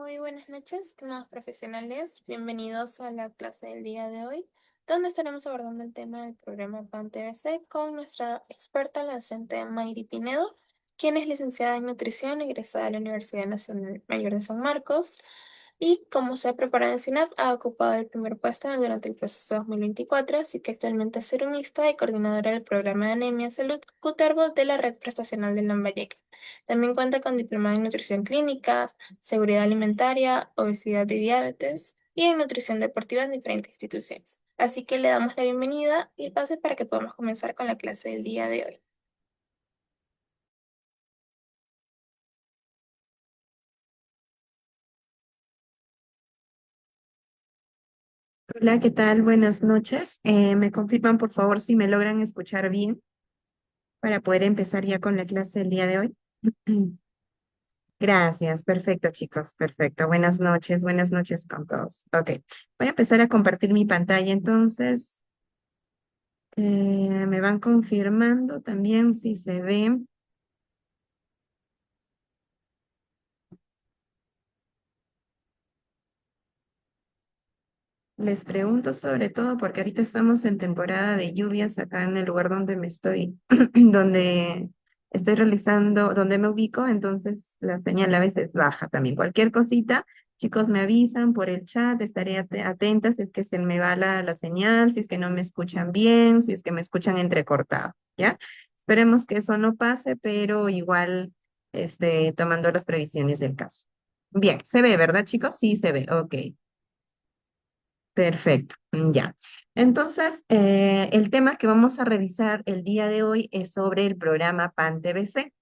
Muy buenas noches, estimados profesionales. Bienvenidos a la clase del día de hoy, donde estaremos abordando el tema del programa PAN-TBC con nuestra experta, la docente Mayri Pinedo, quien es licenciada en nutrición, egresada de la Universidad Nacional Mayor de San Marcos, y como se ha preparado en SINAP, ha ocupado el primer puesto durante el proceso 2024, así que actualmente es serumista y coordinadora del programa de anemia salud Cutervo de la Red Prestacional de Lambayeque. También cuenta con diplomado en nutrición clínica, seguridad alimentaria, obesidad y diabetes, y en nutrición deportiva en diferentes instituciones. Así que le damos la bienvenida y el pase para que podamos comenzar con la clase del día de hoy. Hola, ¿qué tal? Buenas noches. ¿Me confirman, por favor, si me logran escuchar bien para poder empezar ya con la clase del día de hoy? Gracias, perfecto, chicos, perfecto. Buenas noches con todos. Ok, voy a empezar a compartir mi pantalla entonces. Me van confirmando también si se ve. Les pregunto sobre todo porque ahorita estamos en temporada de lluvias acá en el lugar donde me estoy, donde estoy realizando, donde me ubico, entonces la señal a veces baja también. Cualquier cosita, chicos, me avisan por el chat, estaré atenta si es que se me va la señal, si es que no me escuchan bien, si es que me escuchan entrecortado, ¿ya? Esperemos que eso no pase, pero igual, tomando las previsiones del caso. Bien, se ve, ¿verdad, chicos? Sí, se ve, ok. Perfecto, ya. Entonces, el tema que vamos a revisar el día de hoy es sobre el programa PAN-TBC.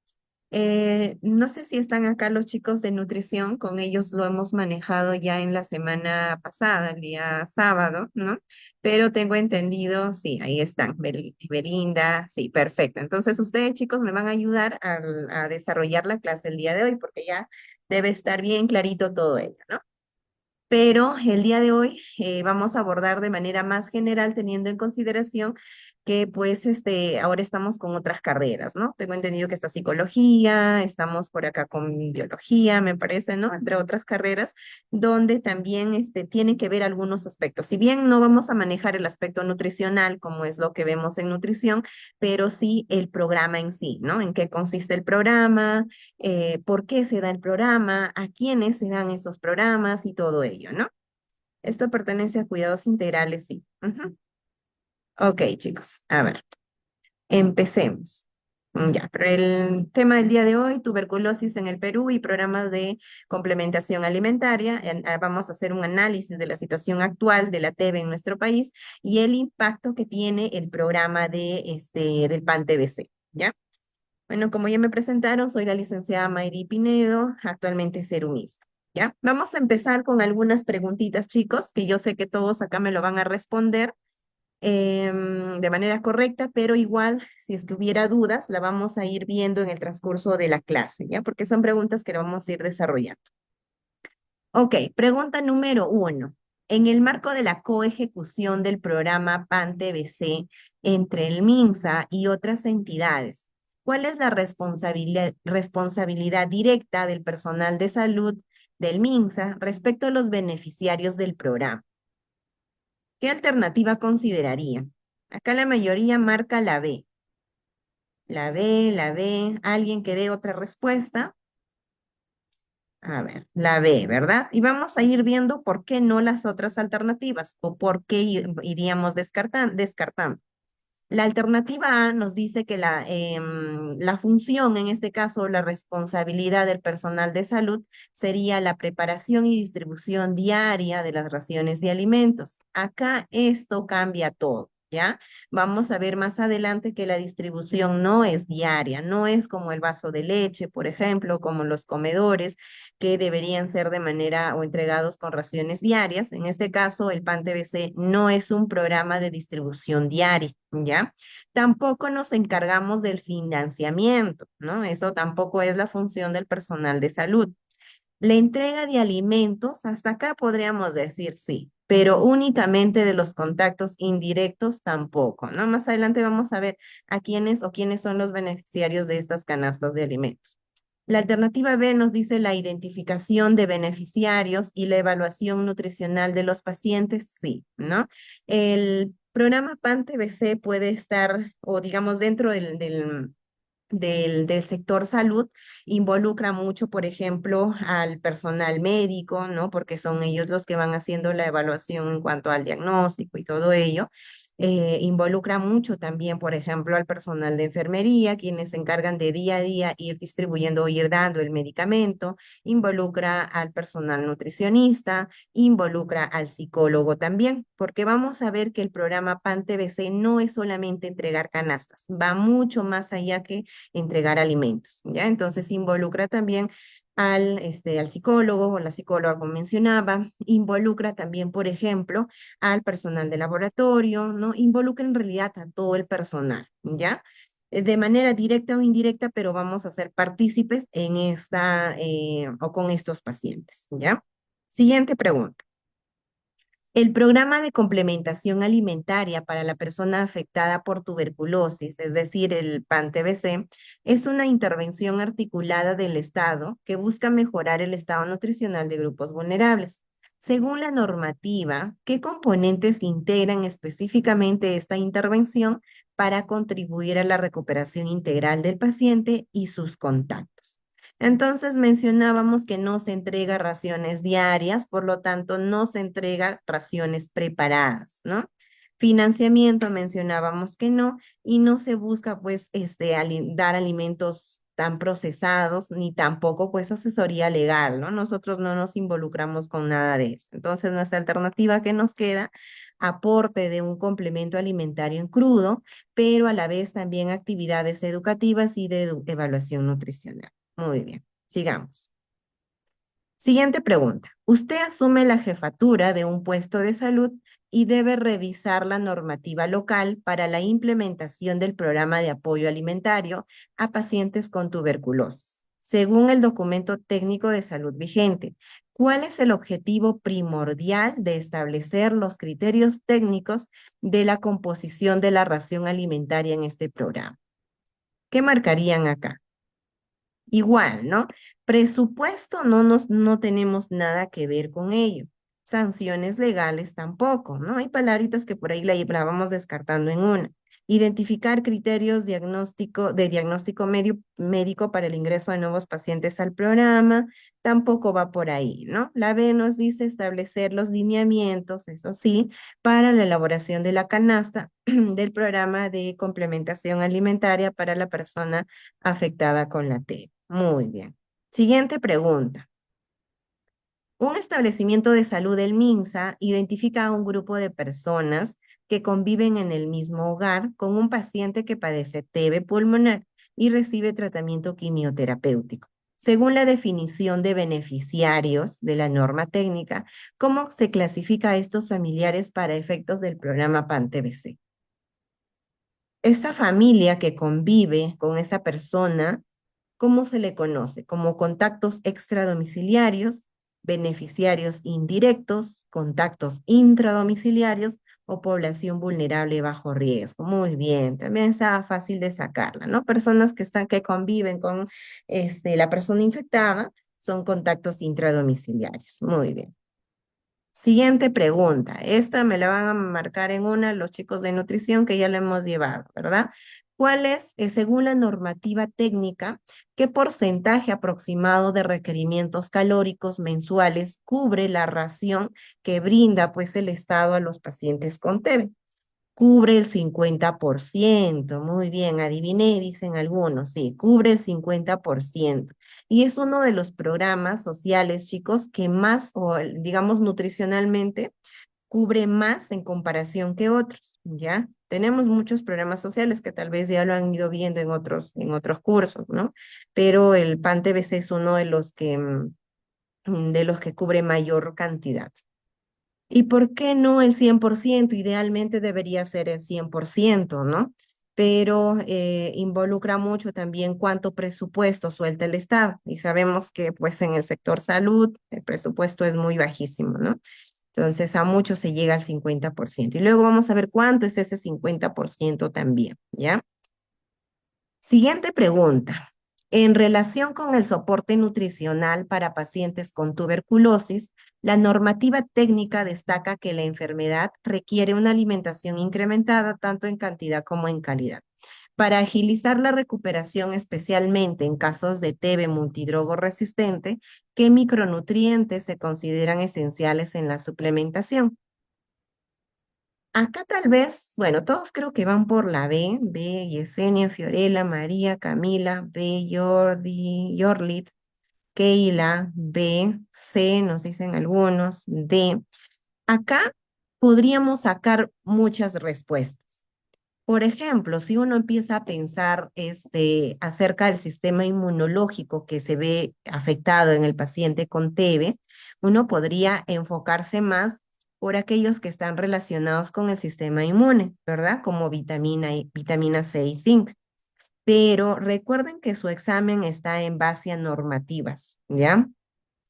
No sé si están acá los chicos de nutrición, con ellos lo hemos manejado ya en la semana pasada, el día sábado, ¿no? Pero tengo entendido, sí, ahí están, Belinda, sí, perfecto. Entonces, ustedes chicos me van a ayudar a desarrollar la clase el día de hoy, porque ya debe estar bien clarito todo ello, ¿no? Pero el día de hoy vamos a abordar de manera más general, teniendo en consideración que pues ahora estamos con otras carreras, ¿no? Tengo entendido que está psicología, estamos por acá con biología, me parece, ¿no? Entre otras carreras, donde también tiene que ver algunos aspectos. Si bien no vamos a manejar el aspecto nutricional, como es lo que vemos en nutrición, pero sí el programa en sí, ¿no? En qué consiste el programa, por qué se da el programa, a quiénes se dan esos programas y todo ello, ¿no? Esto pertenece a cuidados integrales, sí. Ujú. Ok, chicos, a ver, empecemos. Ya, pero el tema del día de hoy, tuberculosis en el Perú y programas de complementación alimentaria. Vamos a hacer un análisis de la situación actual de la TB en nuestro país y el impacto que tiene el programa del PAN-TBC, ¿ya? Bueno, como ya me presentaron, soy la licenciada Mayri Pinedo, actualmente serumista. ¿Ya? Vamos a empezar con algunas preguntitas, chicos, que yo sé que todos acá me lo van a responder de manera correcta, pero igual, si es que hubiera dudas, la vamos a ir viendo en el transcurso de la clase, ¿ya? Porque son preguntas que vamos a ir desarrollando. Ok, pregunta número uno. En el marco de la coejecución del programa PAN-TBC entre el MINSA y otras entidades, ¿cuál es la responsabilidad directa del personal de salud del MINSA respecto a los beneficiarios del programa? ¿Qué alternativa consideraría? Acá la mayoría marca la B. La B. ¿Alguien que dé otra respuesta? A ver, la B, ¿verdad? Y vamos a ir viendo por qué no las otras alternativas o por qué iríamos descartando. La alternativa A nos dice que la función, en este caso la responsabilidad del personal de salud, sería la preparación y distribución diaria de las raciones de alimentos. Acá esto cambia todo. ¿Ya? Vamos a ver más adelante que la distribución no es diaria, no es como el vaso de leche, por ejemplo, como los comedores, que deberían ser de manera o entregados con raciones diarias. En este caso, el PAN TBC no es un programa de distribución diaria, ¿ya? Tampoco nos encargamos del financiamiento, ¿no? Eso tampoco es la función del personal de salud. La entrega de alimentos, hasta acá podríamos decir sí, pero únicamente de los contactos indirectos tampoco, ¿no? Más adelante vamos a ver a quiénes o quiénes son los beneficiarios de estas canastas de alimentos. La alternativa B nos dice la identificación de beneficiarios y la evaluación nutricional de los pacientes, sí, ¿no? El programa PAN-TBC puede estar, o digamos, dentro del sector salud, involucra mucho, por ejemplo, al personal médico, ¿no? Porque son ellos los que van haciendo la evaluación en cuanto al diagnóstico y todo ello. Involucra mucho también, por ejemplo, al personal de enfermería, quienes se encargan de día a día ir distribuyendo o ir dando el medicamento. Involucra al personal nutricionista, involucra al psicólogo también, porque vamos a ver que el programa PAN-TBC no es solamente entregar canastas, va mucho más allá que entregar alimentos, ¿ya? Entonces involucra también al psicólogo o la psicóloga, como mencionaba, involucra también, por ejemplo, al personal de laboratorio, ¿no? Involucra en realidad a todo el personal, ¿ya? De manera directa o indirecta, pero vamos a ser partícipes en esta o con estos pacientes, ¿ya? Siguiente pregunta. El programa de complementación alimentaria para la persona afectada por tuberculosis, es decir, el PAN-TBC, es una intervención articulada del Estado que busca mejorar el estado nutricional de grupos vulnerables. Según la normativa, ¿qué componentes integran específicamente esta intervención para contribuir a la recuperación integral del paciente y sus contactos? Entonces mencionábamos que no se entrega raciones diarias, por lo tanto no se entrega raciones preparadas, ¿no? Financiamiento mencionábamos que no, y no se busca pues dar alimentos tan procesados, ni tampoco pues asesoría legal, ¿no? Nosotros no nos involucramos con nada de eso. Entonces nuestra alternativa que nos queda, aporte de un complemento alimentario en crudo, pero a la vez también actividades educativas y de evaluación nutricional. Muy bien, sigamos. Siguiente pregunta. Usted asume la jefatura de un puesto de salud y debe revisar la normativa local para la implementación del programa de apoyo alimentario a pacientes con tuberculosis. Según el documento técnico de salud vigente, ¿cuál es el objetivo primordial de establecer los criterios técnicos de la composición de la ración alimentaria en este programa? ¿Qué marcarían acá? Igual, ¿no? Presupuesto no tenemos nada que ver con ello. Sanciones legales tampoco, ¿no? Hay palabritas que por ahí la vamos descartando en una. Identificar criterios de diagnóstico médico para el ingreso de nuevos pacientes al programa, tampoco va por ahí, ¿no? La B nos dice establecer los lineamientos, eso sí, para la elaboración de la canasta del programa de complementación alimentaria para la persona afectada con la T. Muy bien. Siguiente pregunta. Un establecimiento de salud del MINSA identifica a un grupo de personas que conviven en el mismo hogar con un paciente que padece TB pulmonar y recibe tratamiento quimioterapéutico. Según la definición de beneficiarios de la norma técnica, ¿cómo se clasifica a estos familiares para efectos del programa PAN-TBC? Esta familia que convive con esa persona, ¿cómo se le conoce? Como contactos extradomiciliarios, beneficiarios indirectos, contactos intradomiciliarios o población vulnerable bajo riesgo. Muy bien, también está fácil de sacarla, ¿no? Personas que conviven con la persona infectada son contactos intradomiciliarios. Muy bien. Siguiente pregunta. Esta me la van a marcar en una los chicos de nutrición que ya lo hemos llevado, ¿verdad? ¿Cuál es, según la normativa técnica, qué porcentaje aproximado de requerimientos calóricos mensuales cubre la ración que brinda pues el Estado a los pacientes con TB? Cubre el 50%. Muy bien, adiviné, dicen algunos. Sí, cubre el 50%. Y es uno de los programas sociales, chicos, que más, digamos, nutricionalmente, cubre más en comparación que otros, ¿ya? Tenemos muchos programas sociales que tal vez ya lo han ido viendo en otros cursos, ¿no? Pero el PAN-TBC es uno de los que cubre mayor cantidad. ¿Y por qué no el 100%? Idealmente debería ser el 100%, ¿no? Pero involucra mucho también cuánto presupuesto suelta el Estado. Y sabemos que pues en el sector salud el presupuesto es muy bajísimo, ¿no? Entonces a muchos se llega al 50%. Y luego vamos a ver cuánto es ese 50% también, ¿ya? Siguiente pregunta. En relación con el soporte nutricional para pacientes con tuberculosis, la normativa técnica destaca que la enfermedad requiere una alimentación incrementada tanto en cantidad como en calidad. Para agilizar la recuperación, especialmente en casos de TB multidrogo resistente, ¿qué micronutrientes se consideran esenciales en la suplementación? Acá tal vez, bueno, todos creo que van por la B, Yesenia, Fiorella, María, Camila, B, Jordi, Yorlit, Keila, B, C, nos dicen algunos, D. Acá podríamos sacar muchas respuestas. Por ejemplo, si uno empieza a pensar acerca del sistema inmunológico que se ve afectado en el paciente con TB, uno podría enfocarse más por aquellos que están relacionados con el sistema inmune, ¿verdad? Como vitamina C y zinc. Pero recuerden que su examen está en base a normativas, ¿ya?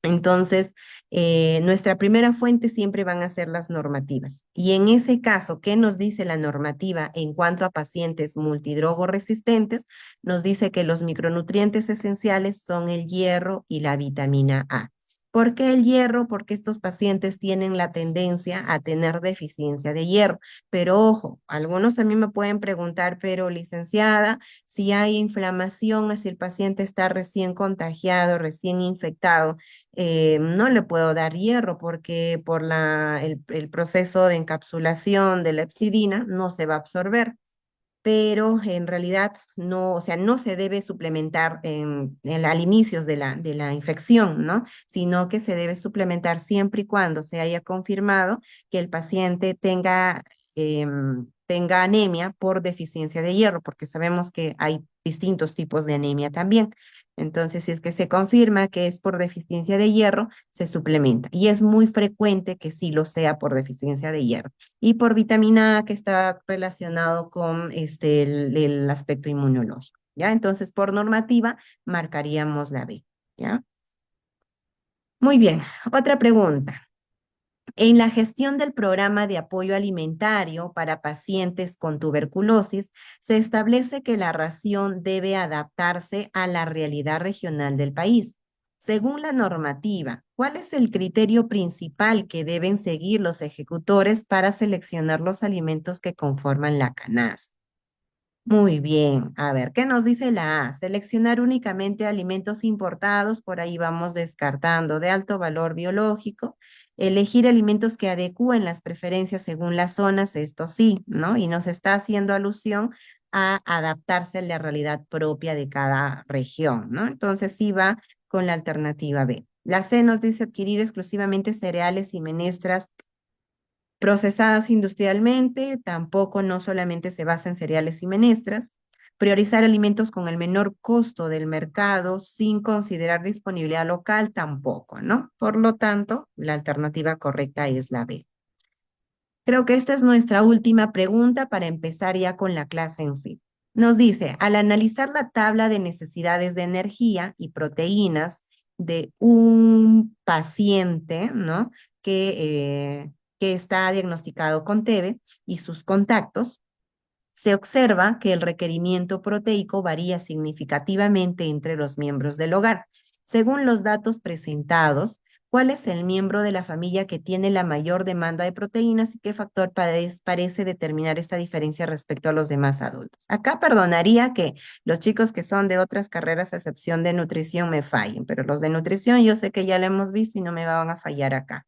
Entonces, nuestra primera fuente siempre van a ser las normativas. Y en ese caso, ¿qué nos dice la normativa en cuanto a pacientes multidrogo resistentes? Nos dice que los micronutrientes esenciales son el hierro y la vitamina A. ¿Por qué el hierro? Porque estos pacientes tienen la tendencia a tener deficiencia de hierro. Pero ojo, algunos también me pueden preguntar, pero licenciada, si hay inflamación, si el paciente está recién contagiado, recién infectado, no le puedo dar hierro porque por el proceso de encapsulación de la epsidina no se va a absorber, pero en realidad no, o sea, no se debe suplementar al inicio de la infección, ¿no? Sino que se debe suplementar siempre y cuando se haya confirmado que el paciente tenga anemia por deficiencia de hierro, porque sabemos que hay distintos tipos de anemia también. Entonces, si es que se confirma que es por deficiencia de hierro, se suplementa. Y es muy frecuente que sí lo sea por deficiencia de hierro y por vitamina A que está relacionado con el aspecto inmunológico, ¿ya? Entonces, por normativa, marcaríamos la B, ¿ya? Muy bien, otra pregunta. En la gestión del programa de apoyo alimentario para pacientes con tuberculosis, se establece que la ración debe adaptarse a la realidad regional del país. Según la normativa, ¿cuál es el criterio principal que deben seguir los ejecutores para seleccionar los alimentos que conforman la canasta? Muy bien. A ver, ¿qué nos dice la A? Seleccionar únicamente alimentos importados, por ahí vamos descartando de alto valor biológico. Elegir alimentos que adecúen las preferencias según las zonas, esto sí, ¿no? Y nos está haciendo alusión a adaptarse a la realidad propia de cada región, ¿no? Entonces sí va con la alternativa B. La C nos dice adquirir exclusivamente cereales y menestras procesadas industrialmente, tampoco no solamente se basa en cereales y menestras. Priorizar alimentos con el menor costo del mercado sin considerar disponibilidad local, tampoco, ¿no? Por lo tanto, la alternativa correcta es la B. Creo que esta es nuestra última pregunta para empezar ya con la clase en sí. Nos dice, al analizar la tabla de necesidades de energía y proteínas de un paciente, ¿no? Que está diagnosticado con TB y sus contactos, se observa que el requerimiento proteico varía significativamente entre los miembros del hogar. Según los datos presentados, ¿cuál es el miembro de la familia que tiene la mayor demanda de proteínas y qué factor parece determinar esta diferencia respecto a los demás adultos? Acá perdonaría que los chicos que son de otras carreras, a excepción de nutrición, me fallen, pero los de nutrición yo sé que ya lo hemos visto y no me van a fallar acá.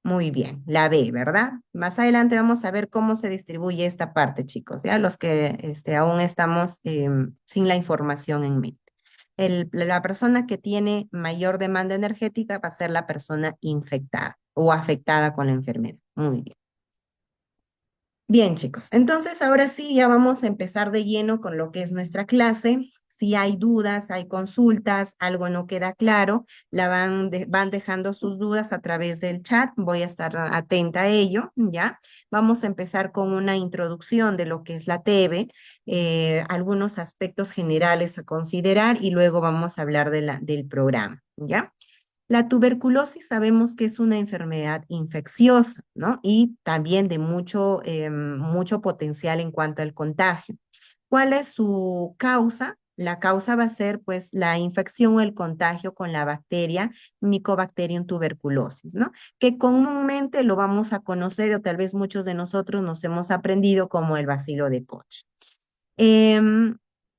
Muy bien, la B, ¿verdad? Más adelante vamos a ver cómo se distribuye esta parte, chicos, ya los que aún estamos sin la información en mente. La persona que tiene mayor demanda energética va a ser la persona infectada o afectada con la enfermedad. Muy bien. Bien, chicos, entonces ahora sí ya vamos a empezar de lleno con lo que es nuestra clase. Si hay dudas, hay consultas, algo no queda claro, van dejando sus dudas a través del chat. Voy a estar atenta a ello, ¿ya? Vamos a empezar con una introducción de lo que es la TB, algunos aspectos generales a considerar y luego vamos a hablar del programa, ¿ya? La tuberculosis sabemos que es una enfermedad infecciosa, ¿no? Y también de mucho potencial en cuanto al contagio. ¿Cuál es su causa? La causa va a ser pues la infección o el contagio con la bacteria Mycobacterium tuberculosis, ¿no? Que comúnmente lo vamos a conocer o tal vez muchos de nosotros nos hemos aprendido como el bacilo de Koch. Em,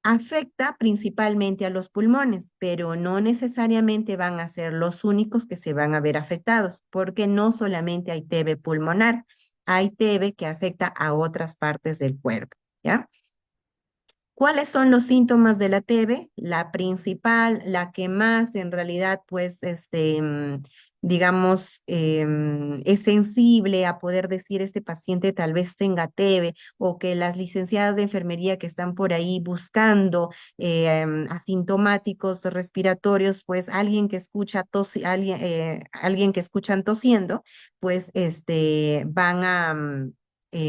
Afecta principalmente a los pulmones, pero no necesariamente van a ser los únicos que se van a ver afectados, porque no solamente hay TB pulmonar, hay TB que afecta a otras partes del cuerpo, ¿ya? ¿Cuáles son los síntomas de la TB? La principal, la que más en realidad, pues, digamos, es sensible a poder decir este paciente tal vez tenga TB o que las licenciadas de enfermería que están por ahí buscando asintomáticos respiratorios, pues alguien que escucha alguien que escuchan tosiendo, pues,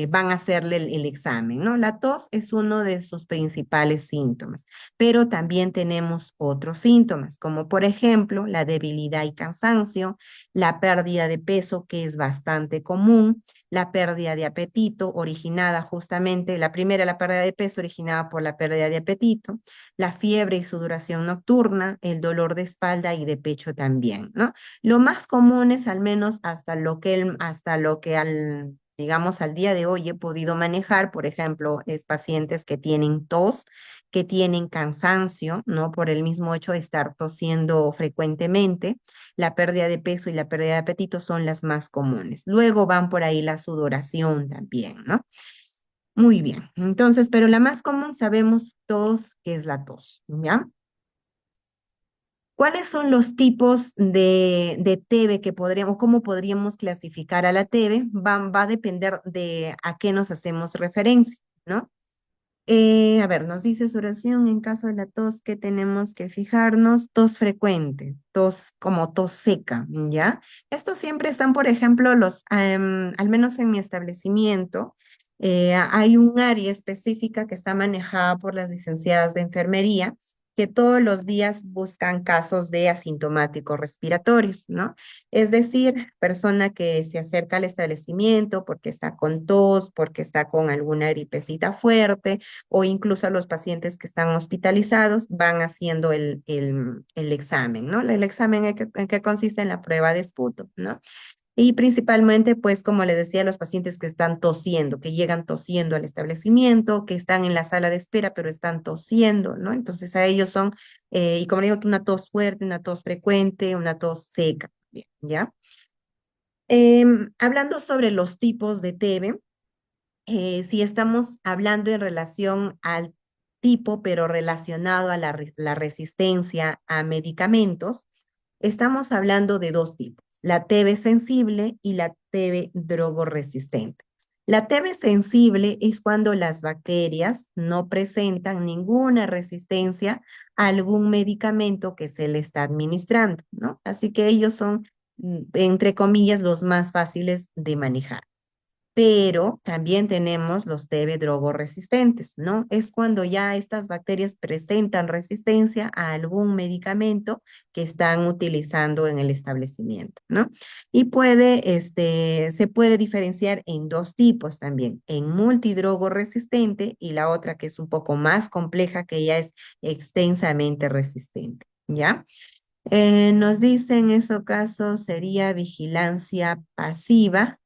van a hacerle el examen, ¿no? La tos es uno de sus principales síntomas, pero también tenemos otros síntomas, como por ejemplo la debilidad y cansancio, la pérdida de peso, que es bastante común, la pérdida de apetito originada justamente, la primera, la pérdida de peso originada por la pérdida de apetito, la fiebre y sudoración nocturna, el dolor de espalda y de pecho también, ¿no? Lo más común es al menos hasta lo que digamos, al día de hoy he podido manejar, por ejemplo, es pacientes que tienen tos, que tienen cansancio, ¿no? Por el mismo hecho de estar tosiendo frecuentemente. La pérdida de peso y la pérdida de apetito son las más comunes. Luego van por ahí la sudoración también, ¿no? Muy bien. Entonces, pero la más común sabemos todos que es la tos, ¿ya? ¿Cuáles son los tipos de TB que podríamos, cómo podríamos clasificar a la TB? Va a depender de a qué nos hacemos referencia, ¿no? A ver, nos dice su oración en caso de la tos que tenemos que fijarnos, tos frecuente, tos como tos seca, ¿ya? Estos siempre están, por ejemplo, al menos en mi establecimiento, hay un área específica que está manejada por las licenciadas de enfermería que todos los días buscan casos de asintomáticos respiratorios, ¿no? Es decir, persona que se acerca al establecimiento porque está con tos, porque está con alguna gripecita fuerte, o incluso a los pacientes que están hospitalizados van haciendo el examen, ¿no? El examen en qué consiste en la prueba de esputo, ¿no? Y principalmente, pues, como le decía, los pacientes que están tosiendo, que llegan tosiendo al establecimiento, que están en la sala de espera, pero están tosiendo, ¿no? Entonces a ellos son, y como le digo, una tos fuerte, una tos frecuente, una tos seca, bien, ¿ya? Hablando sobre los tipos de TB, si estamos hablando en relación al tipo, pero relacionado a la resistencia a medicamentos, estamos hablando de dos tipos, la TB sensible y la TB drogoresistente. La TB sensible es cuando las bacterias no presentan ninguna resistencia a algún medicamento que se le está administrando, ¿no? Así que ellos son, entre comillas, los más fáciles de manejar. Pero también tenemos los TB drogoresistentes, ¿no? Es cuando ya estas bacterias presentan resistencia a algún medicamento que están utilizando en el establecimiento, ¿no? Y se puede diferenciar en dos tipos también, en multidrogo resistente y la otra que es un poco más compleja, que ya es extensamente resistente, ¿ya? Nos dice en ese caso sería vigilancia pasiva.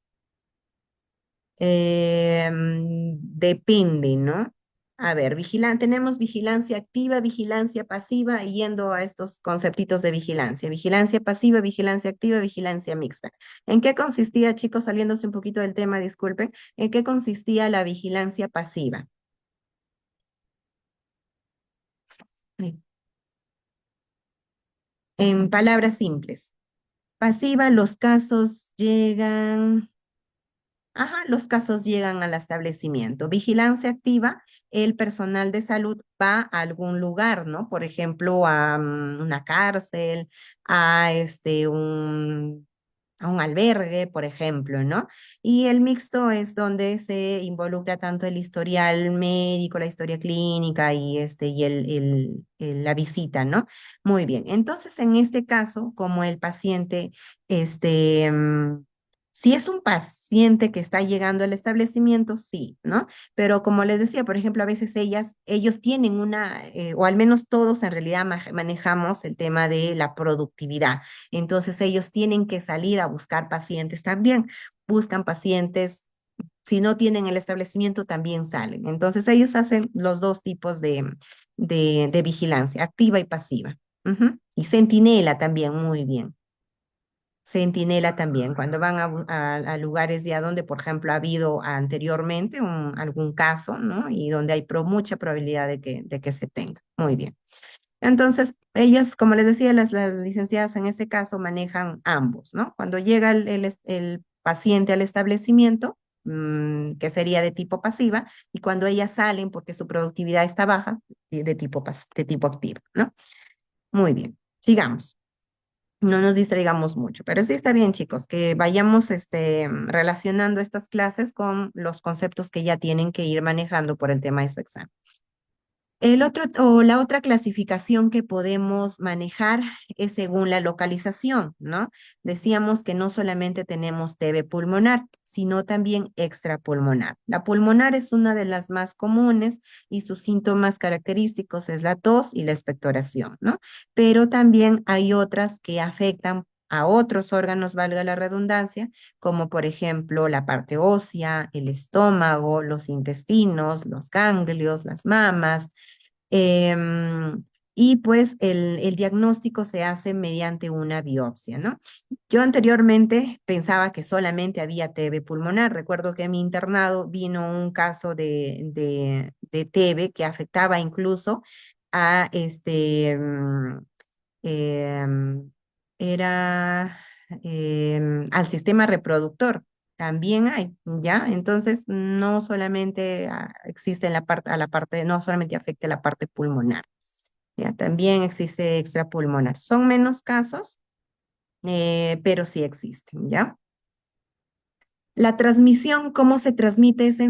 Depende, ¿no? A ver, tenemos vigilancia activa, vigilancia pasiva, y yendo a estos conceptitos de vigilancia. Vigilancia pasiva, vigilancia activa, vigilancia mixta. ¿En qué consistía, chicos, saliéndose un poquito del tema, disculpen, en qué consistía la vigilancia pasiva? Sí. En palabras simples. Pasiva, los casos llegan. Ajá, los casos llegan al establecimiento. Vigilancia activa, el personal de salud va a algún lugar, ¿no? Por ejemplo, a una cárcel, a un albergue, por ejemplo, ¿no? Y el mixto es donde se involucra tanto el historial médico, la historia clínica y la visita, ¿no? Muy bien. Entonces, en este caso, como el paciente, este, mm, Si es un paciente que está llegando al establecimiento, sí, ¿no? Pero como les decía, por ejemplo, a veces ellos tienen o al menos todos en realidad manejamos el tema de la productividad. Entonces ellos tienen que salir a buscar pacientes también. Buscan pacientes, si no tienen el establecimiento, también salen. Entonces ellos hacen los dos tipos de vigilancia, activa y pasiva. Ujú. Y centinela también, muy bien. Centinela también, cuando van a lugares ya donde, por ejemplo, ha habido anteriormente algún caso, ¿no? Y donde hay mucha probabilidad de que se tenga. Muy bien. Entonces, ellas, como les decía, las licenciadas en este caso manejan ambos, ¿no? Cuando llega el paciente al establecimiento, que sería de tipo pasiva, y cuando ellas salen porque su productividad está baja, de tipo activa, ¿no? Muy bien, sigamos. No nos distraigamos mucho, pero sí está bien, chicos, que vayamos relacionando estas clases con los conceptos que ya tienen que ir manejando por el tema de su examen. La otra clasificación que podemos manejar es según la localización, ¿no? Decíamos que no solamente tenemos TB pulmonar, sino también extrapulmonar. La pulmonar es una de las más comunes y sus síntomas característicos es la tos y la expectoración, ¿no? Pero también hay otras que afectan a otros órganos, valga la redundancia, como por ejemplo la parte ósea, el estómago, los intestinos, los ganglios, las mamas. Y pues el diagnóstico se hace mediante una biopsia, ¿no? Yo anteriormente pensaba que solamente había TB pulmonar. Recuerdo que en mi internado vino un caso de TB que afectaba incluso a em, era al sistema reproductor. También hay, ¿ya? Entonces, no solamente existe en no solamente afecta la parte pulmonar, ¿ya? También existe extrapulmonar. Son menos casos, pero sí existen, ¿ya? La transmisión, ¿cómo se transmite esta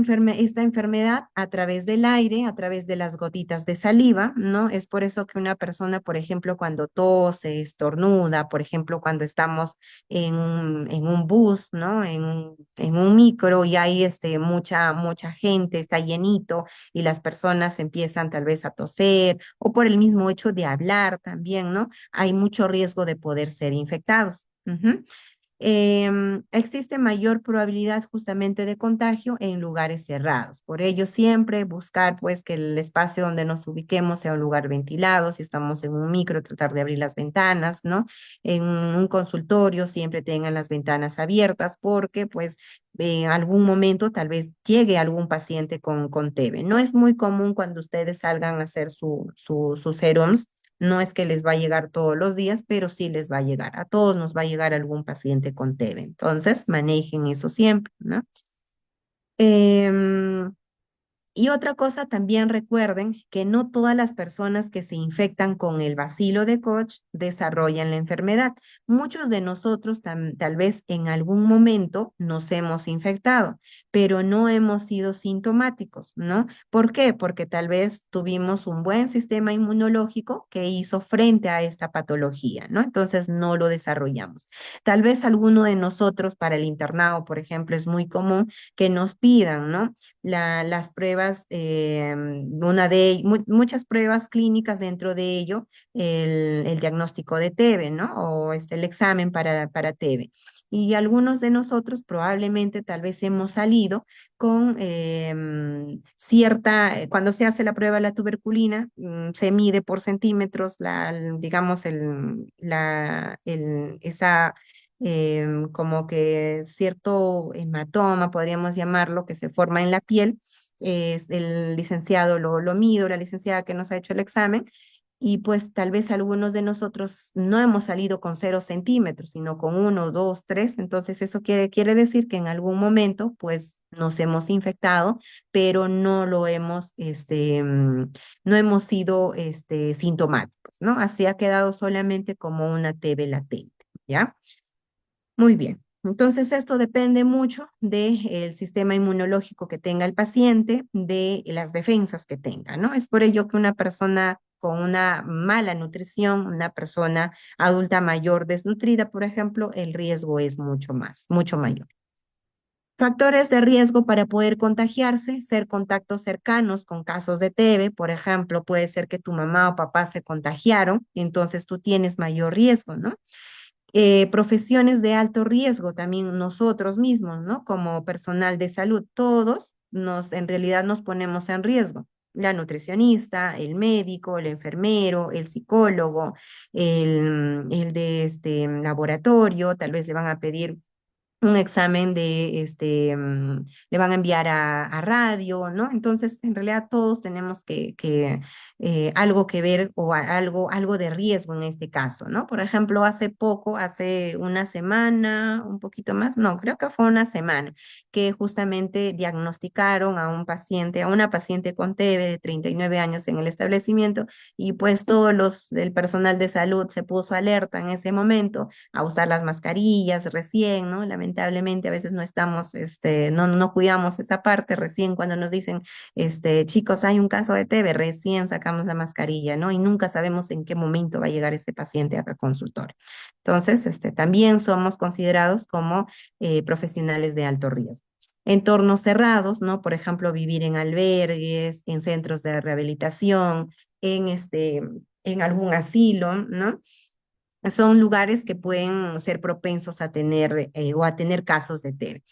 enfermedad? A través del aire, a través de las gotitas de saliva, ¿no? Es por eso que una persona, por ejemplo, cuando tose, estornuda, por ejemplo, cuando estamos en un bus, ¿no? En un micro y hay mucha gente, está llenito y las personas empiezan tal vez a toser o por el mismo hecho de hablar también, ¿no? Hay mucho riesgo de poder ser infectados. Ujú. Existe mayor probabilidad justamente de contagio en lugares cerrados. Por ello, siempre buscar pues que el espacio donde nos ubiquemos sea un lugar ventilado. Si estamos en un micro, tratar de abrir las ventanas, ¿no? En un consultorio, siempre tengan las ventanas abiertas porque pues en algún momento tal vez llegue algún paciente con TB. No es muy común cuando ustedes salgan a hacer sus serums, no es que les va a llegar todos los días, pero sí les va a llegar. A todos nos va a llegar algún paciente con TB. Entonces, manejen eso siempre, ¿no? Em, y otra cosa, también recuerden que no todas las personas que se infectan con el bacilo de Koch desarrollan la enfermedad. Muchos de nosotros tal vez en algún momento nos hemos infectado, pero no hemos sido sintomáticos, ¿no? ¿Por qué? Porque tal vez tuvimos un buen sistema inmunológico que hizo frente a esta patología, ¿no? Entonces no lo desarrollamos. Tal vez alguno de nosotros para el internado, por ejemplo, es muy común que nos pidan, ¿no? Las pruebas, muchas pruebas clínicas dentro de ello, el diagnóstico de TB, ¿no? O el examen para TB. Y algunos de nosotros probablemente tal vez hemos salido con cuando se hace la prueba de la tuberculina, se mide por centímetros, digamos, como que cierto hematoma, podríamos llamarlo, que se forma en la piel. Es el licenciado lo mide, o la licenciada que nos ha hecho el examen, y pues tal vez algunos de nosotros no hemos salido con 0 centímetros, sino con 1, 2, 3. Entonces eso quiere decir que en algún momento pues nos hemos infectado, pero no hemos sido sintomáticos, ¿no? Así ha quedado solamente como una TB latente, ¿ya? Muy bien. Entonces, esto depende mucho del sistema inmunológico que tenga el paciente, de las defensas que tenga, ¿no? Es por ello que una persona con una mala nutrición, una persona adulta mayor desnutrida, por ejemplo, el riesgo es mucho mayor. Factores de riesgo para poder contagiarse, ser contactos cercanos con casos de TB, por ejemplo, puede ser que tu mamá o papá se contagiaron, entonces tú tienes mayor riesgo, ¿no? Profesiones de alto riesgo, también nosotros mismos, ¿no? Como personal de salud, todos en realidad nos ponemos en riesgo. La nutricionista, el médico, el enfermero, el psicólogo, el de este laboratorio, tal vez le van a pedir un examen le van a enviar a radio, ¿no? Entonces, en realidad todos tenemos algo que ver o algo de riesgo en este caso, ¿no? Por ejemplo, hace poco, hace una semana, un poquito más, no, creo que fue una semana, que justamente diagnosticaron a un paciente, a una paciente con TB de 39 años en el establecimiento y pues el personal de salud se puso alerta en ese momento a usar las mascarillas recién, ¿no? Lamentablemente a veces no estamos, no cuidamos esa parte recién cuando nos dicen, chicos, hay un caso de TB, recién sacamos la mascarilla, ¿no? Y nunca sabemos en qué momento va a llegar ese paciente a consultorio. Entonces, también somos considerados como profesionales de alto riesgo. Entornos cerrados, ¿no? Por ejemplo, vivir en albergues, en centros de rehabilitación, en algún asilo, ¿no? Son lugares que pueden ser propensos a tener o a tener casos de TB.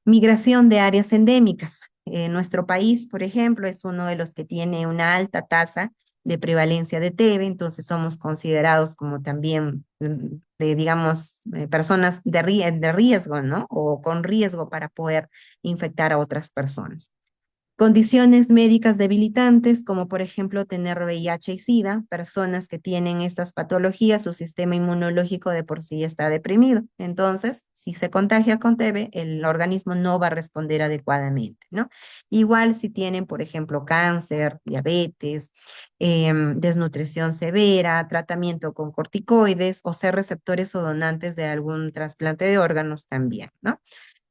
Migración de áreas endémicas. Nuestro país, por ejemplo, es uno de los que tiene una alta tasa de prevalencia de TB, entonces somos considerados como también, digamos, personas de riesgo, ¿no? O con riesgo para poder infectar a otras personas. Condiciones médicas debilitantes, como por ejemplo tener VIH y SIDA, personas que tienen estas patologías, su sistema inmunológico de por sí está deprimido. Entonces, si se contagia con TB, el organismo no va a responder adecuadamente, ¿no? Igual si tienen, por ejemplo, cáncer, diabetes, desnutrición severa, tratamiento con corticoides o ser receptores o donantes de algún trasplante de órganos también, ¿no?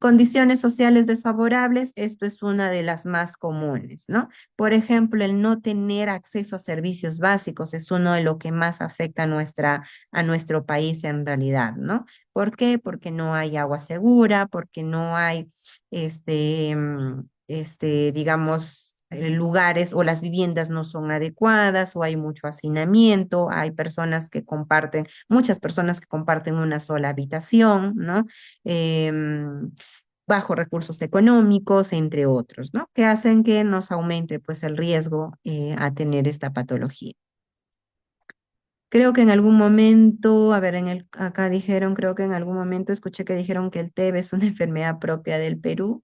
Condiciones sociales desfavorables, esto es una de las más comunes, ¿no? Por ejemplo, el no tener acceso a servicios básicos es uno de lo que más afecta a nuestro país en realidad, ¿no? ¿Por qué? Porque no hay agua segura, porque no hay, digamos, lugares o las viviendas no son adecuadas o hay mucho hacinamiento, hay muchas personas que comparten una sola habitación, ¿no? em, Bajo recursos económicos, entre otros, ¿no? Que hacen que nos aumente pues el riesgo a tener esta patología. Creo que en algún momento, a ver, acá dijeron, creo que en algún momento escuché que dijeron que el TB es una enfermedad propia del Perú.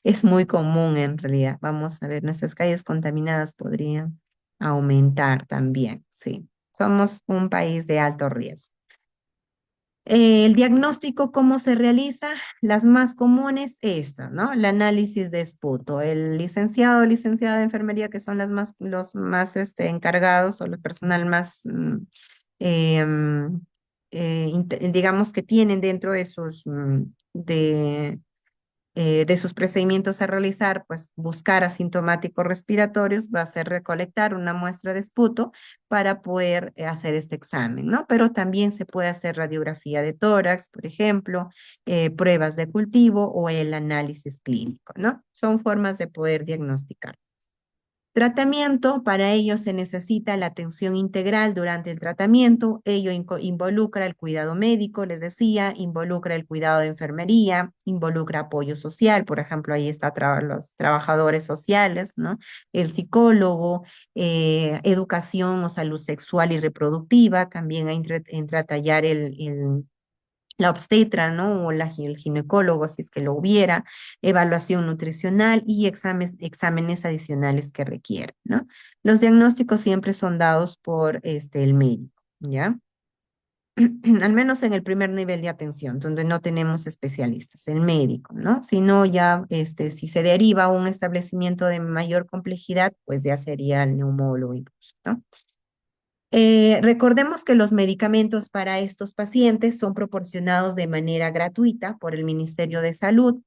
Es muy común en realidad. Vamos a ver, nuestras calles contaminadas podrían aumentar también, sí. Somos un país de alto riesgo. El diagnóstico, ¿cómo se realiza? Las más comunes, estas, ¿no? El análisis de esputo. El licenciado o licenciada de enfermería, que son los más encargados o el personal más, em, digamos, que tienen dentro de de sus procedimientos a realizar, pues buscar asintomáticos respiratorios, va a ser recolectar una muestra de esputo para poder hacer este examen, ¿no? Pero también se puede hacer radiografía de tórax, por ejemplo, pruebas de cultivo o el análisis clínico, ¿no? Son formas de poder diagnosticar. Tratamiento, para ello se necesita la atención integral durante el tratamiento. Ello involucra el cuidado médico, les decía, involucra el cuidado de enfermería, involucra apoyo social, por ejemplo, ahí está los trabajadores sociales, ¿no? El psicólogo, educación o salud sexual y reproductiva, también entra a tallar la obstetra, ¿no? O el ginecólogo, si es que lo hubiera, evaluación nutricional y exámenes adicionales que requieren, ¿no? Los diagnósticos siempre son dados por el médico, ¿ya? Al menos en el primer nivel de atención, donde no tenemos especialistas, el médico, ¿no? Si no, ya, si se deriva a un establecimiento de mayor complejidad, pues ya sería el neumólogo incluso, ¿no? Recordemos que los medicamentos para estos pacientes son proporcionados de manera gratuita por el Ministerio de Salud.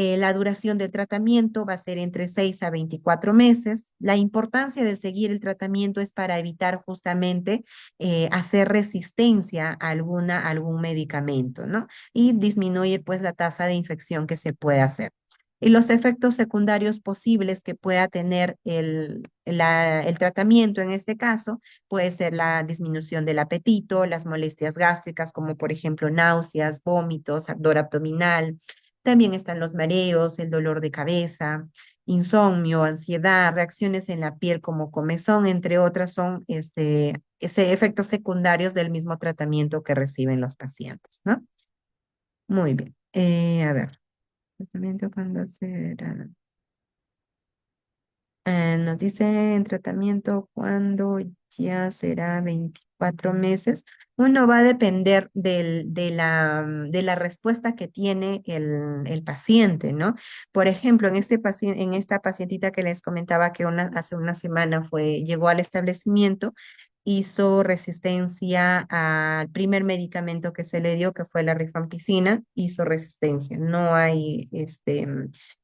La duración del tratamiento va a ser entre 6 a 24 meses. La importancia de seguir el tratamiento es para evitar justamente hacer resistencia a algún medicamento, ¿no? Y disminuir pues la tasa de infección que se puede hacer. Y los efectos secundarios posibles que pueda tener el tratamiento en este caso puede ser la disminución del apetito, las molestias gástricas como por ejemplo náuseas, vómitos, ardor abdominal. También están los mareos, el dolor de cabeza, insomnio, ansiedad, reacciones en la piel como comezón, entre otras son efectos secundarios del mismo tratamiento que reciben los pacientes, ¿no? Muy bien. A ver, tratamiento cuando será. Nos dice en tratamiento cuando ya será 24 meses. Uno va a depender de la respuesta que tiene el paciente, ¿no? Por ejemplo, en esta pacientita que les comentaba que hace una semana llegó al establecimiento, hizo resistencia al primer medicamento que se le dio, que fue la rifampicina, hizo resistencia. No hay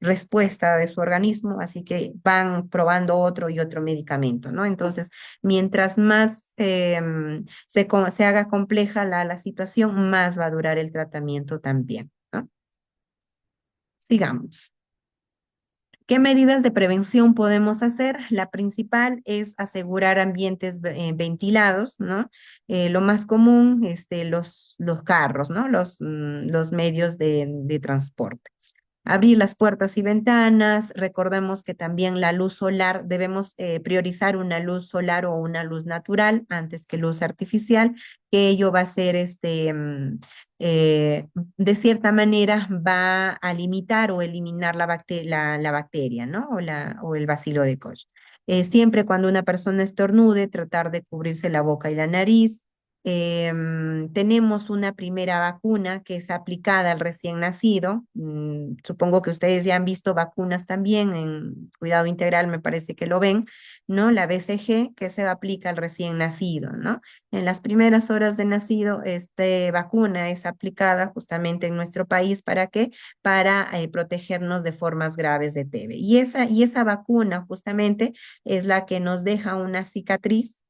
respuesta de su organismo, así que van probando otro y otro medicamento, ¿no? Entonces, mientras más se haga compleja la situación, más va a durar el tratamiento también, ¿no? Sigamos. ¿Qué medidas de prevención podemos hacer? La principal es asegurar ambientes ventilados, ¿no? Lo más común, los carros, ¿no? Los medios de transporte. Abrir las puertas y ventanas. Recordemos que también la luz solar, debemos priorizar una luz solar o una luz natural antes que luz artificial, que ello va a ser, de cierta manera, va a limitar o eliminar la bacteria, ¿no? O el bacilo de Koch. Siempre cuando una persona estornude, tratar de cubrirse la boca y la nariz. Tenemos una primera vacuna que es aplicada al recién nacido. Supongo que ustedes ya han visto vacunas también en cuidado integral, me parece que lo ven, ¿no? La BCG que se aplica al recién nacido, ¿no? En las primeras horas de nacido, esta vacuna es aplicada justamente en nuestro país. ¿Para qué? Para protegernos de formas graves de TB. Y esa vacuna justamente es la que nos deja una cicatriz.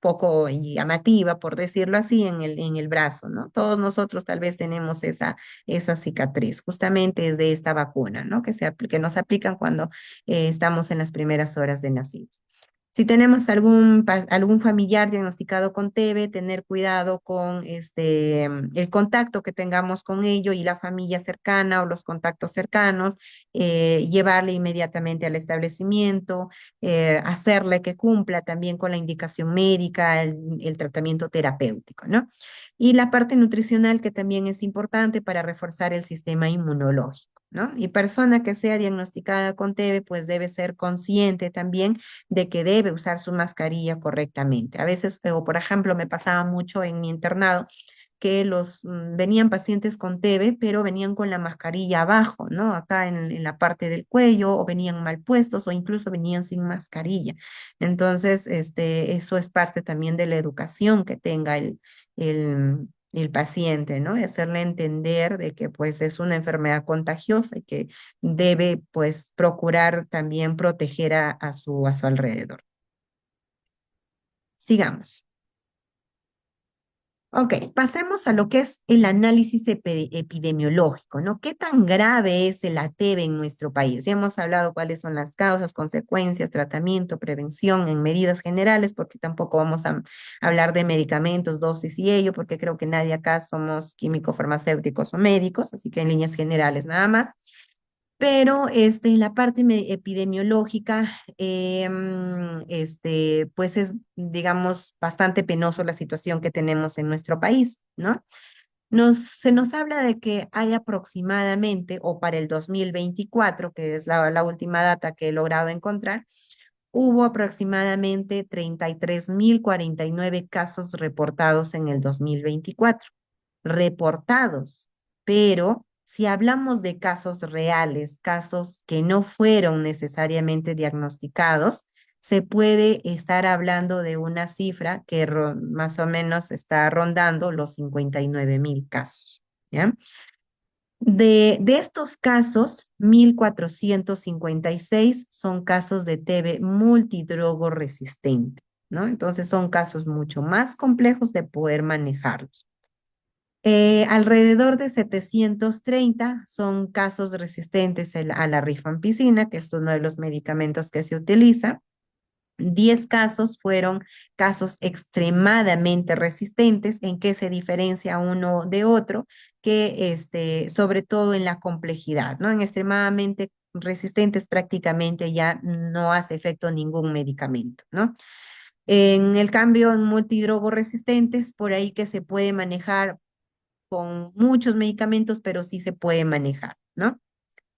Poco llamativa, por decirlo así, en el brazo, ¿no? Todos nosotros tal vez tenemos esa cicatriz, justamente es de esta vacuna, ¿no? Que nos aplican cuando estamos en las primeras horas de nacidos. Si tenemos algún familiar diagnosticado con TB, tener cuidado con el contacto que tengamos con ello y la familia cercana o los contactos cercanos, llevarle inmediatamente al establecimiento, hacerle que cumpla también con la indicación médica, el tratamiento terapéutico, ¿no? Y la parte nutricional que también es importante para reforzar el sistema inmunológico, ¿no? Y persona que sea diagnosticada con TB, pues debe ser consciente también de que debe usar su mascarilla correctamente. A veces, o por ejemplo, me pasaba mucho en mi internado que venían pacientes con TB, pero venían con la mascarilla abajo, ¿no? Acá en la parte del cuello, o venían mal puestos, o incluso venían sin mascarilla. Entonces, eso es parte también de la educación que tenga el paciente, ¿no? De hacerle entender de que pues es una enfermedad contagiosa y que debe pues procurar también proteger a su alrededor. Sigamos. Ok, pasemos a lo que es el análisis epidemiológico, ¿no? ¿Qué tan grave es el ATV en nuestro país? Ya hemos hablado cuáles son las causas, consecuencias, tratamiento, prevención en medidas generales, porque tampoco vamos a hablar de medicamentos, dosis y ello, porque creo que nadie acá somos químicos, farmacéuticos o médicos, así que en líneas generales nada más. Pero en la parte epidemiológica, pues es, digamos, bastante penoso la situación que tenemos en nuestro país, ¿no? Se nos habla de que hay aproximadamente, o para el 2024, que es la última data que he logrado encontrar, hubo aproximadamente 33.049 casos reportados en el 2024 reportados, pero si hablamos de casos reales, casos que no fueron necesariamente diagnosticados, se puede estar hablando de una cifra que más o menos está rondando los 59.000 casos, ¿ya? De estos casos, 1.456 son casos de TB multidrogo resistente, ¿no? Entonces son casos mucho más complejos de poder manejarlos. Alrededor de 730 son casos resistentes a la rifampicina, que es uno de los medicamentos que se utiliza. 10 casos fueron casos extremadamente resistentes. ¿En qué se diferencia uno de otro? Que sobre todo en la complejidad, ¿no? En extremadamente resistentes prácticamente ya no hace efecto ningún medicamento, ¿no? En el cambio, en multidrogo resistentes, por ahí que se puede manejar con muchos medicamentos, pero sí se puede manejar, ¿no?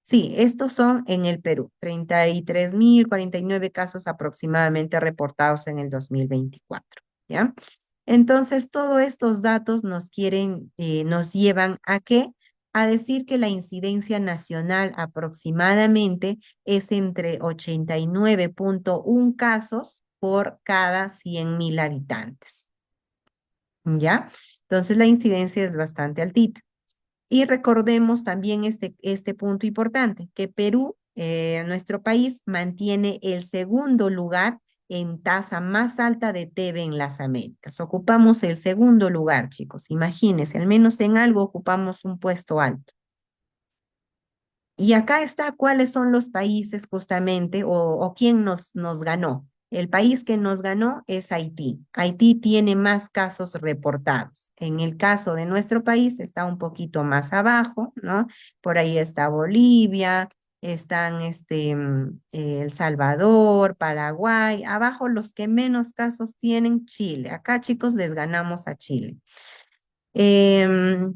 Sí, estos son en el Perú, 33.049 casos aproximadamente reportados en el 2024, ¿ya? Entonces, todos estos datos nos llevan a qué? A decir que la incidencia nacional aproximadamente es entre 89,1 casos por cada 100.000 habitantes, ¿ya? Entonces, la incidencia es bastante altita. Y recordemos también este punto importante, que Perú, nuestro país, mantiene el segundo lugar en tasa más alta de TB en las Américas. Ocupamos el segundo lugar, chicos. Imagínense, al menos en algo ocupamos un puesto alto. Y acá está cuáles son los países justamente o quién nos ganó. El país que nos ganó es Haití. Haití tiene más casos reportados. En el caso de nuestro país está un poquito más abajo, ¿no? Por ahí está Bolivia, están El Salvador, Paraguay. Abajo los que menos casos tienen, Chile. Acá, chicos, les ganamos a Chile. Em,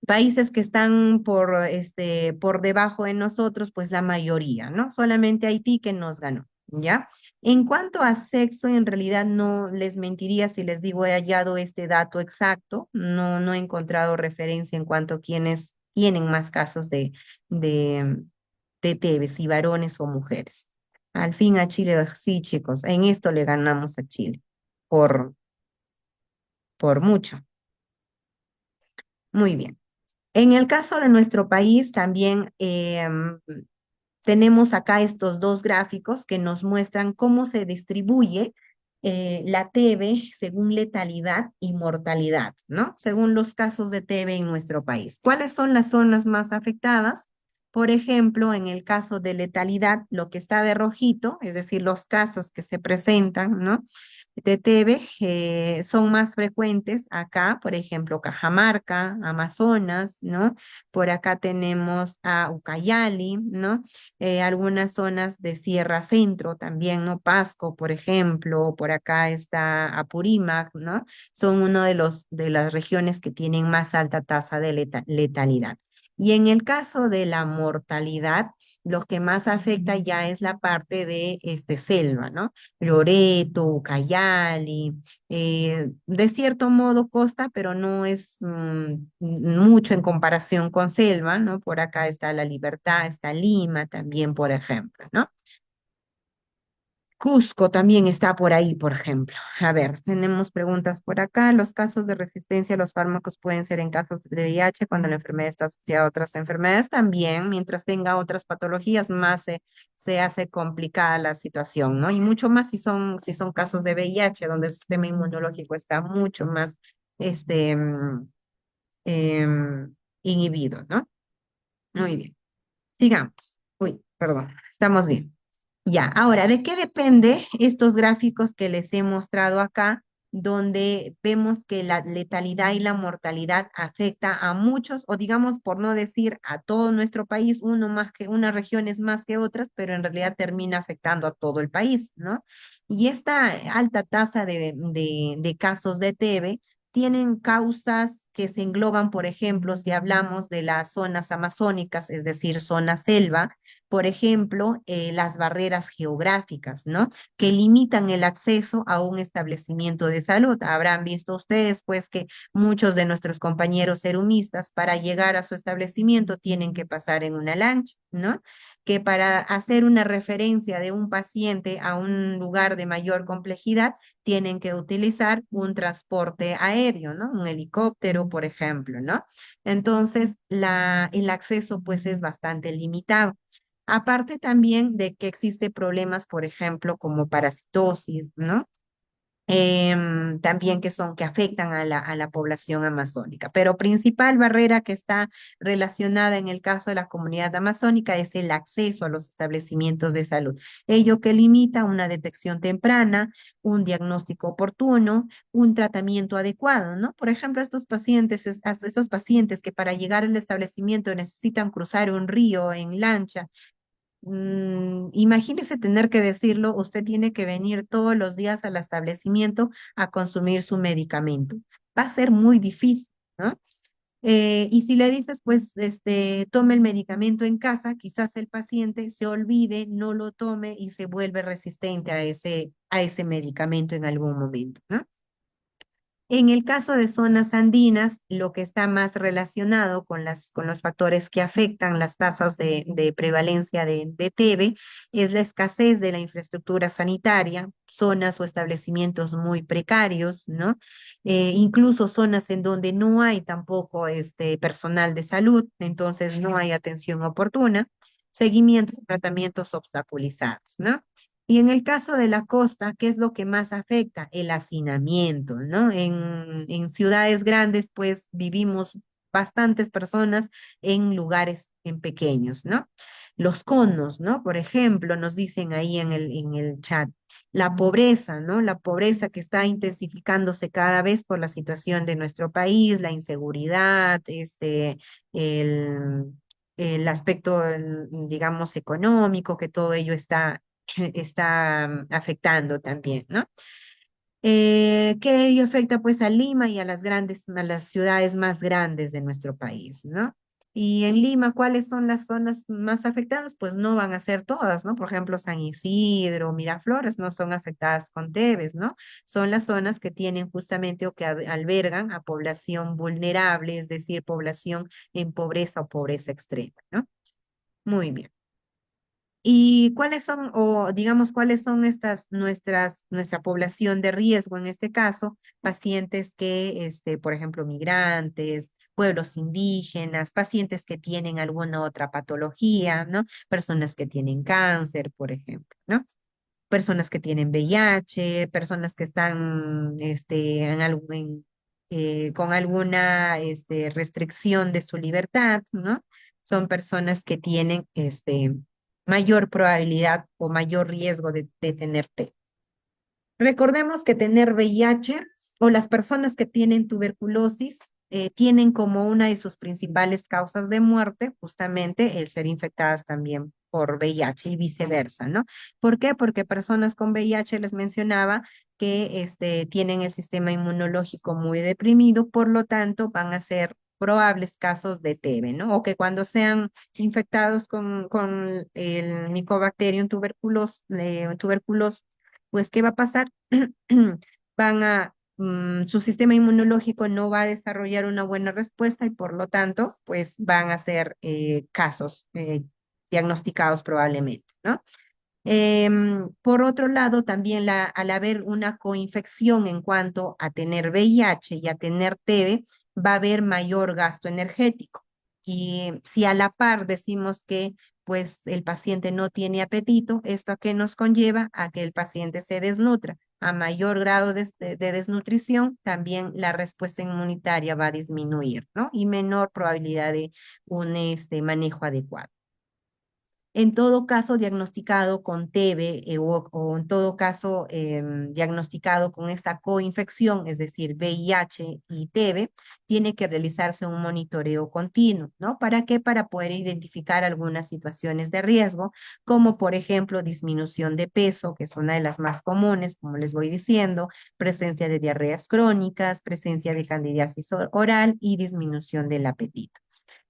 Países que están por debajo de nosotros, pues la mayoría, ¿no? Solamente Haití que nos ganó, ¿ya? En cuanto a sexo, en realidad no les mentiría si les digo he hallado este dato exacto, no he encontrado referencia en cuanto a quienes tienen más casos de, de TB, si varones o mujeres. Al fin a Chile, sí, chicos, en esto le ganamos a Chile, por, por mucho. Muy bien. En el caso de nuestro país, también tenemos acá estos dos gráficos que nos muestran cómo se distribuye la TB según letalidad y mortalidad, ¿no? Según los casos de TB en nuestro país. ¿Cuáles son las zonas más afectadas? Por ejemplo, en el caso de letalidad, lo que está de rojito, es decir, los casos que se presentan, ¿no? De TB son más frecuentes acá, por ejemplo, Cajamarca, Amazonas, ¿no? Por acá tenemos a Ucayali, ¿no? Algunas zonas de Sierra Centro también, ¿no? Pasco, por ejemplo, por acá está Apurímac, ¿no? Son uno de las regiones que tienen más alta tasa de letalidad. Y en el caso de la mortalidad, lo que más afecta ya es la parte de selva, ¿no? Loreto, Ucayali, de cierto modo costa, pero no es mucho en comparación con selva, ¿no? Por acá está La Libertad, está Lima también, por ejemplo, ¿no? Cusco también está por ahí, por ejemplo. A ver, tenemos preguntas por acá. Los casos de resistencia a los fármacos pueden ser en casos de VIH cuando la enfermedad está asociada a otras enfermedades también. Mientras tenga otras patologías, más se hace complicada la situación, ¿no? Y mucho más si son casos de VIH, donde el sistema inmunológico está mucho más este, mm, inhibido, ¿no? Muy bien. Sigamos. Uy, perdón, estamos bien. Ya, ahora, ¿de qué depende estos gráficos que les he mostrado acá, donde vemos que la letalidad y la mortalidad afecta a muchos, o digamos, por no decir a todo nuestro país, uno más que unas regiones más que otras, pero en realidad termina afectando a todo el país, ¿no? Y esta alta tasa de casos de TB tienen causas que se engloban, por ejemplo, si hablamos de las zonas amazónicas, es decir, zona selva, por ejemplo, las barreras geográficas, ¿no? Que limitan el acceso a un establecimiento de salud. Habrán visto ustedes, pues, que muchos de nuestros compañeros serumistas para llegar a su establecimiento tienen que pasar en una lancha, ¿no? Que para hacer una referencia de un paciente a un lugar de mayor complejidad, tienen que utilizar un transporte aéreo, ¿no? Un helicóptero dinero, por ejemplo, ¿no? Entonces, el acceso pues es bastante limitado. Aparte también de que existe problemas, por ejemplo, como parasitosis, ¿no? También que afectan a la población amazónica. Pero principal barrera que está relacionada en el caso de la comunidad amazónica es el acceso a los establecimientos de salud. Ello que limita una detección temprana, un diagnóstico oportuno, un tratamiento adecuado, ¿no? Por ejemplo, estos pacientes que para llegar al establecimiento necesitan cruzar un río en lancha. Imagínese tener que decirlo, usted tiene que venir todos los días al establecimiento a consumir su medicamento. Va a ser muy difícil, ¿no? Y si le dices, pues, tome el medicamento en casa, quizás el paciente se olvide, no lo tome y se vuelve resistente a ese medicamento en algún momento, ¿no? En el caso de zonas andinas, lo que está más relacionado con los factores que afectan las tasas de prevalencia de TB es la escasez de la infraestructura sanitaria, zonas o establecimientos muy precarios, ¿no? Incluso zonas en donde no hay tampoco personal de salud, entonces no hay atención oportuna, seguimiento y tratamientos obstaculizados, ¿no? Y en el caso de la costa, ¿qué es lo que más afecta? El hacinamiento, ¿no? En ciudades grandes, pues vivimos bastantes personas en lugares en pequeños, ¿no? Los conos, ¿no? Por ejemplo, nos dicen ahí en el chat, la pobreza, ¿no? La pobreza que está intensificándose cada vez por la situación de nuestro país, la inseguridad, el, el aspecto, digamos, económico, que todo ello está afectando también, ¿no? Que ello afecta pues a Lima y a a las ciudades más grandes de nuestro país, ¿no? Y en Lima, ¿cuáles son las zonas más afectadas? Pues no van a ser todas, ¿no? Por ejemplo, San Isidro, Miraflores no son afectadas con Tebes, ¿no? Son las zonas que tienen justamente o que albergan a población vulnerable, es decir, población en pobreza o pobreza extrema, ¿no? Muy bien. ¿Y cuáles son, o digamos, cuáles son nuestra población de riesgo en este caso? Pacientes que, por ejemplo, migrantes, pueblos indígenas, pacientes que tienen alguna otra patología, ¿no? Personas que tienen cáncer, por ejemplo, ¿no? Personas que tienen VIH, personas que están, con alguna, restricción de su libertad, ¿no? Son personas que tienen, mayor probabilidad o mayor riesgo de tener TEA. Recordemos que tener VIH o las personas que tienen tuberculosis tienen como una de sus principales causas de muerte justamente el ser infectadas también por VIH y viceversa, ¿no? ¿Por qué? Porque personas con VIH les mencionaba que tienen el sistema inmunológico muy deprimido, por lo tanto van a ser probables casos de TB, ¿no? O que cuando sean infectados con el Mycobacterium tuberculosis, pues, ¿qué va a pasar? Su sistema inmunológico no va a desarrollar una buena respuesta y por lo tanto, pues van a ser casos diagnosticados probablemente, ¿no? Por otro lado, también al haber una coinfección en cuanto a tener VIH y a tener TB, va a haber mayor gasto energético. Y si a la par decimos que pues el paciente no tiene apetito, ¿esto a qué nos conlleva? A que el paciente se desnutra. A mayor grado de desnutrición, también la respuesta inmunitaria va a disminuir, ¿no? Y menor probabilidad de un manejo adecuado. En todo caso, diagnosticado con TB o en todo caso diagnosticado con esta coinfección, es decir, VIH y TB, tiene que realizarse un monitoreo continuo, ¿no? ¿Para qué? Para poder identificar algunas situaciones de riesgo, como por ejemplo disminución de peso, que es una de las más comunes, como les voy diciendo, presencia de diarreas crónicas, presencia de candidiasis oral y disminución del apetito.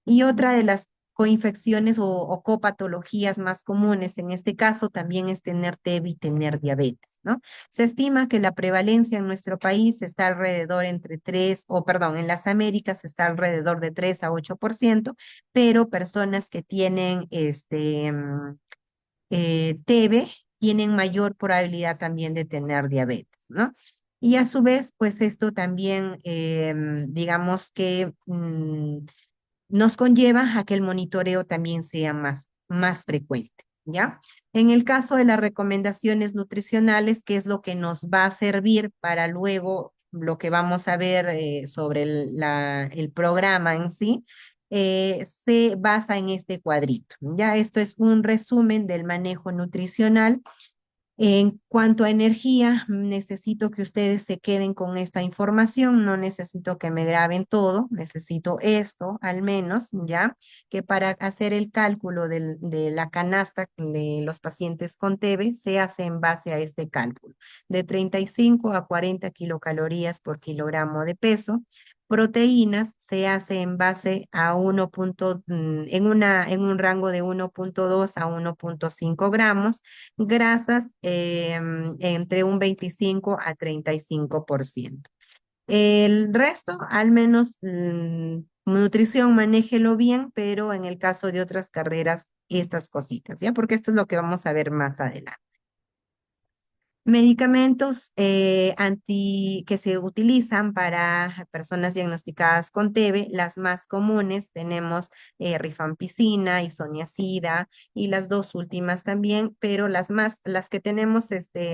Y otra de las coinfecciones o copatologías más comunes en este caso también es tener TB y tener diabetes, ¿no? Se estima que la prevalencia en nuestro país está alrededor entre 3, o perdón, en las Américas está alrededor de 3 a 8%, pero personas que tienen TB tienen mayor probabilidad también de tener diabetes, ¿no? Y a su vez, pues esto también, digamos que nos conlleva a que el monitoreo también sea más frecuente, ¿ya? En el caso de las recomendaciones nutricionales, ¿qué es lo que nos va a servir para luego lo que vamos a ver sobre el programa en sí? Se basa en este cuadrito, ¿ya? Esto es un resumen del manejo nutricional. En cuanto a energía, necesito que ustedes se queden con esta información, no necesito que me graben todo, necesito esto al menos, ¿ya? Que para hacer el cálculo de la canasta de los pacientes con TB se hace en base a este cálculo, de 35 a 40 kilocalorías por kilogramo de peso. Proteínas se hace en base a en un rango de 1,2 a 1,5 gramos, grasas entre un 25 a 35%. El resto, al menos nutrición, manéjelo bien, pero en el caso de otras carreras, estas cositas, ¿ya? Porque esto es lo que vamos a ver más adelante. Medicamentos que se utilizan para personas diagnosticadas con TB, las más comunes tenemos rifampicina, isoniazida y las dos últimas también, pero las que tenemos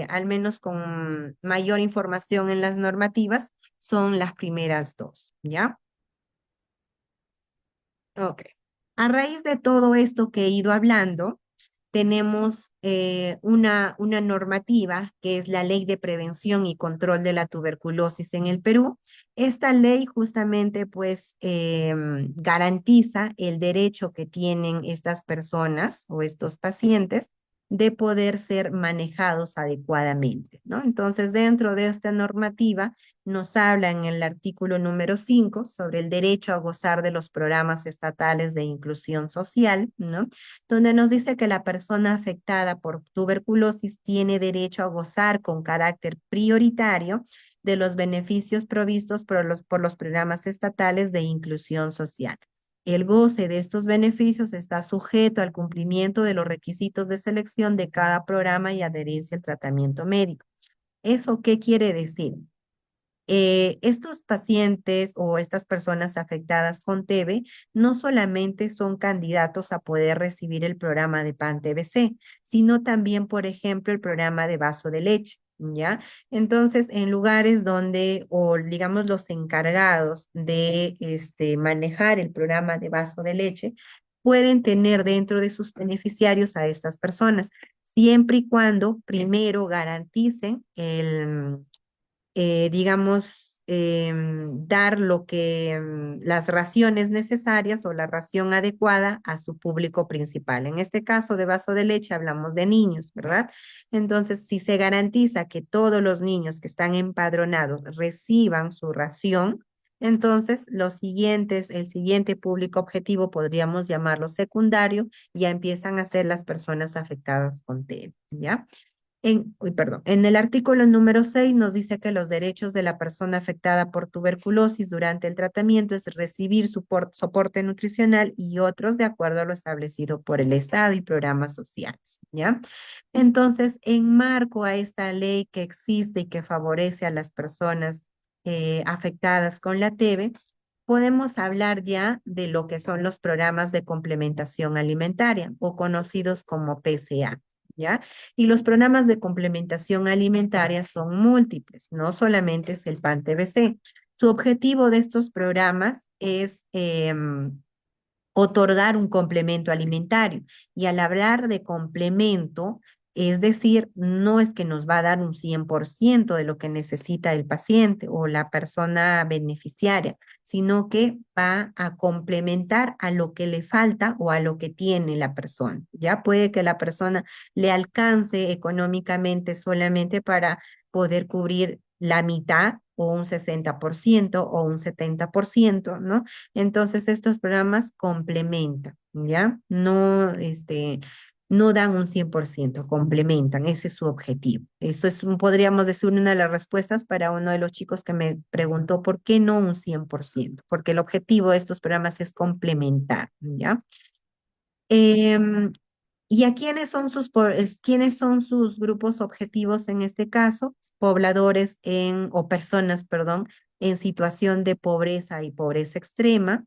al menos con mayor información en las normativas son las primeras dos, ¿ya? Ok. A raíz de todo esto que he ido hablando, tenemos una normativa que es la Ley de Prevención y Control de la Tuberculosis en el Perú. Esta ley justamente pues garantiza el derecho que tienen estas personas o estos pacientes de poder ser manejados adecuadamente, ¿no? Entonces, dentro de esta normativa nos habla en el artículo número 5 sobre el derecho a gozar de los programas estatales de inclusión social, ¿no? Donde nos dice que la persona afectada por tuberculosis tiene derecho a gozar con carácter prioritario de los beneficios provistos por los programas estatales de inclusión social. El goce de estos beneficios está sujeto al cumplimiento de los requisitos de selección de cada programa y adherencia al tratamiento médico. ¿Eso qué quiere decir? Estos pacientes o estas personas afectadas con TB no solamente son candidatos a poder recibir el programa de PAN-TBC, sino también, por ejemplo, el programa de vaso de leche, ¿ya? Entonces, en lugares donde, o digamos, los encargados de manejar el programa de vaso de leche, pueden tener dentro de sus beneficiarios a estas personas, siempre y cuando primero garanticen digamos, dar las raciones necesarias o la ración adecuada a su público principal. En este caso de vaso de leche hablamos de niños, ¿verdad? Entonces, si se garantiza que todos los niños que están empadronados reciban su ración, entonces el siguiente público objetivo podríamos llamarlo secundario, ya empiezan a ser las personas afectadas con TEP, ¿ya? En el artículo número 6 nos dice que los derechos de la persona afectada por tuberculosis durante el tratamiento es recibir soporte nutricional y otros de acuerdo a lo establecido por el Estado y programas sociales, ¿ya? Entonces, en marco a esta ley que existe y que favorece a las personas afectadas con la TB, podemos hablar ya de lo que son los programas de complementación alimentaria o conocidos como PCA, ¿ya? Y los programas de complementación alimentaria son múltiples, no solamente es el PAN-TBC. Su objetivo de estos programas es otorgar un complemento alimentario. Y al hablar de complemento, es decir, no es que nos va a dar un 100% de lo que necesita el paciente o la persona beneficiaria, sino que va a complementar a lo que le falta o a lo que tiene la persona. Ya puede que la persona le alcance económicamente solamente para poder cubrir la mitad o un 60% o un 70%, ¿no? Entonces, estos programas complementan, ¿ya? No, no dan un 100%, complementan, ese es su objetivo. Eso es, podríamos decir, una de las respuestas para uno de los chicos que me preguntó por qué no un 100%, porque el objetivo de estos programas es complementar, ¿ya? Em, ¿Y a quiénes son sus grupos objetivos en este caso? Pobladores o personas, perdón, en situación de pobreza y pobreza extrema,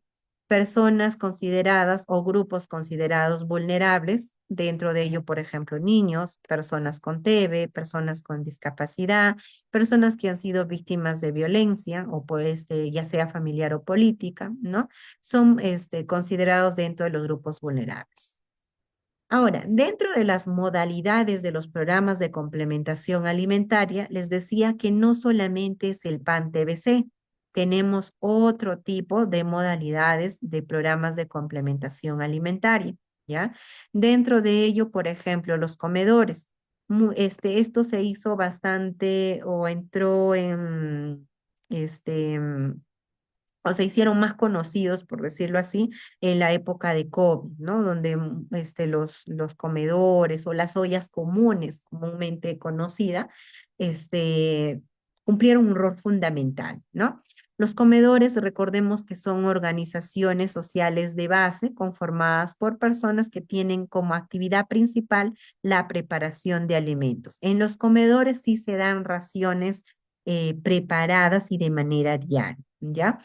personas consideradas o grupos considerados vulnerables, dentro de ello, por ejemplo, niños, personas con TEBE, personas con discapacidad, personas que han sido víctimas de violencia o pues ya sea familiar o política, ¿no? Son considerados dentro de los grupos vulnerables. Ahora, dentro de las modalidades de los programas de complementación alimentaria, les decía que no solamente es el PAN TBC, tenemos otro tipo de modalidades de programas de complementación alimentaria, ¿ya? Dentro de ello, por ejemplo, los comedores. Esto se hizo bastante o entró en, este, o se hicieron más conocidos, por decirlo así, en la época de COVID, ¿no? Donde los comedores o las ollas comunes, comúnmente conocida, este, cumplieron un rol fundamental, ¿no? Los comedores, recordemos que son organizaciones sociales de base conformadas por personas que tienen como actividad principal la preparación de alimentos. En los comedores sí se dan raciones preparadas y de manera diaria, ¿ya?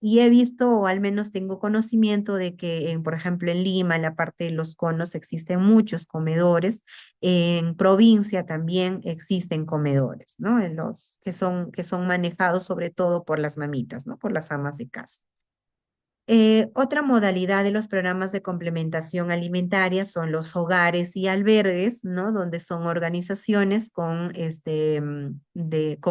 Y he visto, o al menos tengo conocimiento de que, por ejemplo, en Lima, en la parte de los conos, existen muchos comedores. En provincia también existen comedores, ¿no? Que son manejados sobre todo por las mamitas, ¿no? Por las amas de casa. Otra modalidad de los programas de complementación alimentaria son los hogares y albergues, ¿no? Donde son organizaciones con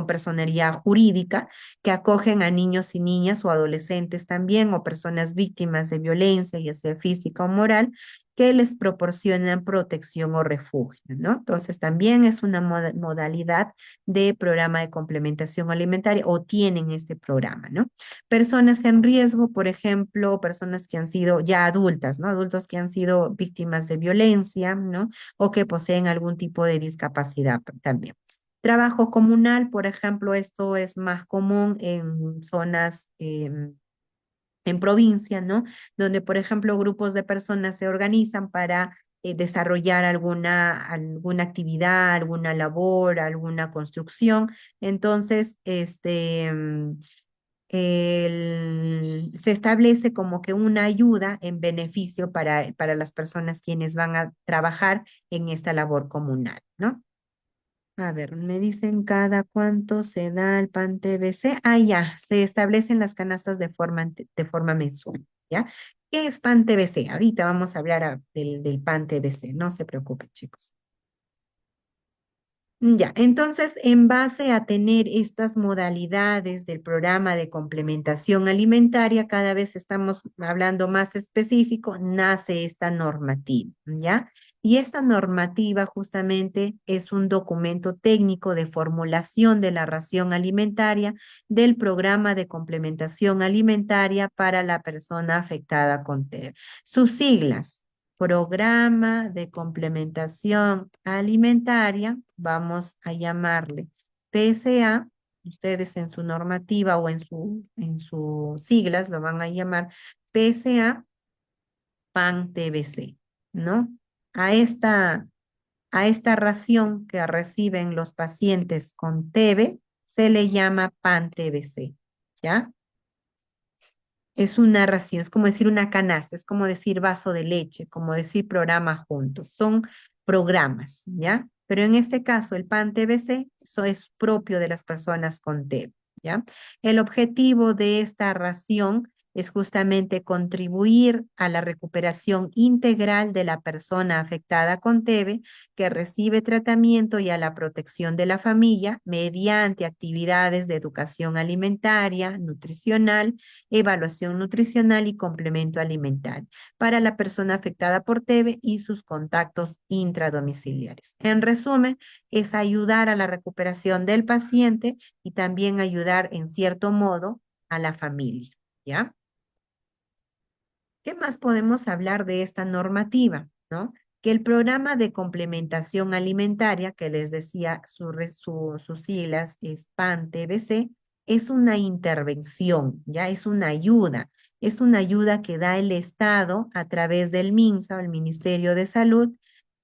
personería jurídica que acogen a niños y niñas o adolescentes también o personas víctimas de violencia, ya sea física o moral, que les proporcionan protección o refugio, ¿no? Entonces también es una modalidad de programa de complementación alimentaria o tienen este programa, ¿no? Personas en riesgo, por ejemplo, personas que han sido ya adultas, ¿no? Adultos que han sido víctimas de violencia, ¿no? O que poseen algún tipo de discapacidad también. Trabajo comunal, por ejemplo, esto es más común en zonas, en provincia, ¿no? Donde, por ejemplo, grupos de personas se organizan para desarrollar alguna actividad, alguna labor, alguna construcción. Entonces, se establece como que una ayuda en beneficio para las personas quienes van a trabajar en esta labor comunal, ¿no? A ver, me dicen cada cuánto se da el PAN TBC. Ah, ya, se establecen las canastas de forma mensual, ¿ya? ¿Qué es PAN TBC? Ahorita vamos a hablar del PAN TBC, no se preocupen, chicos. Ya, entonces, en base a tener estas modalidades del programa de complementación alimentaria, cada vez estamos hablando más específico, nace esta normativa, ¿ya? Y esta normativa justamente es un documento técnico de formulación de la ración alimentaria del programa de complementación alimentaria para la persona afectada con TER. Sus siglas. Programa de complementación alimentaria, vamos a llamarle PSA, ustedes en su normativa o en sus siglas lo van a llamar PSA PAN TBC, ¿no? A esta, a esta ración que reciben los pacientes con TB se le llama PAN TBC, ¿ya? Es una ración, es como decir una canasta, es como decir vaso de leche, como decir programa juntos. Son programas, ¿ya? Pero en este caso, el PAN TBC, eso es propio de las personas con TEB, ¿ya? El objetivo de esta ración es justamente contribuir a la recuperación integral de la persona afectada con TB que recibe tratamiento y a la protección de la familia mediante actividades de educación alimentaria, nutricional, evaluación nutricional y complemento alimentario para la persona afectada por TB y sus contactos intradomiciliarios. En resumen, es ayudar a la recuperación del paciente y también ayudar en cierto modo a la familia, ¿ya? ¿Qué más podemos hablar de esta normativa, no? Que el programa de complementación alimentaria, que les decía sus siglas es PAN-TBC, es una intervención, ya es una ayuda. Es una ayuda que da el Estado a través del MINSA o el Ministerio de Salud.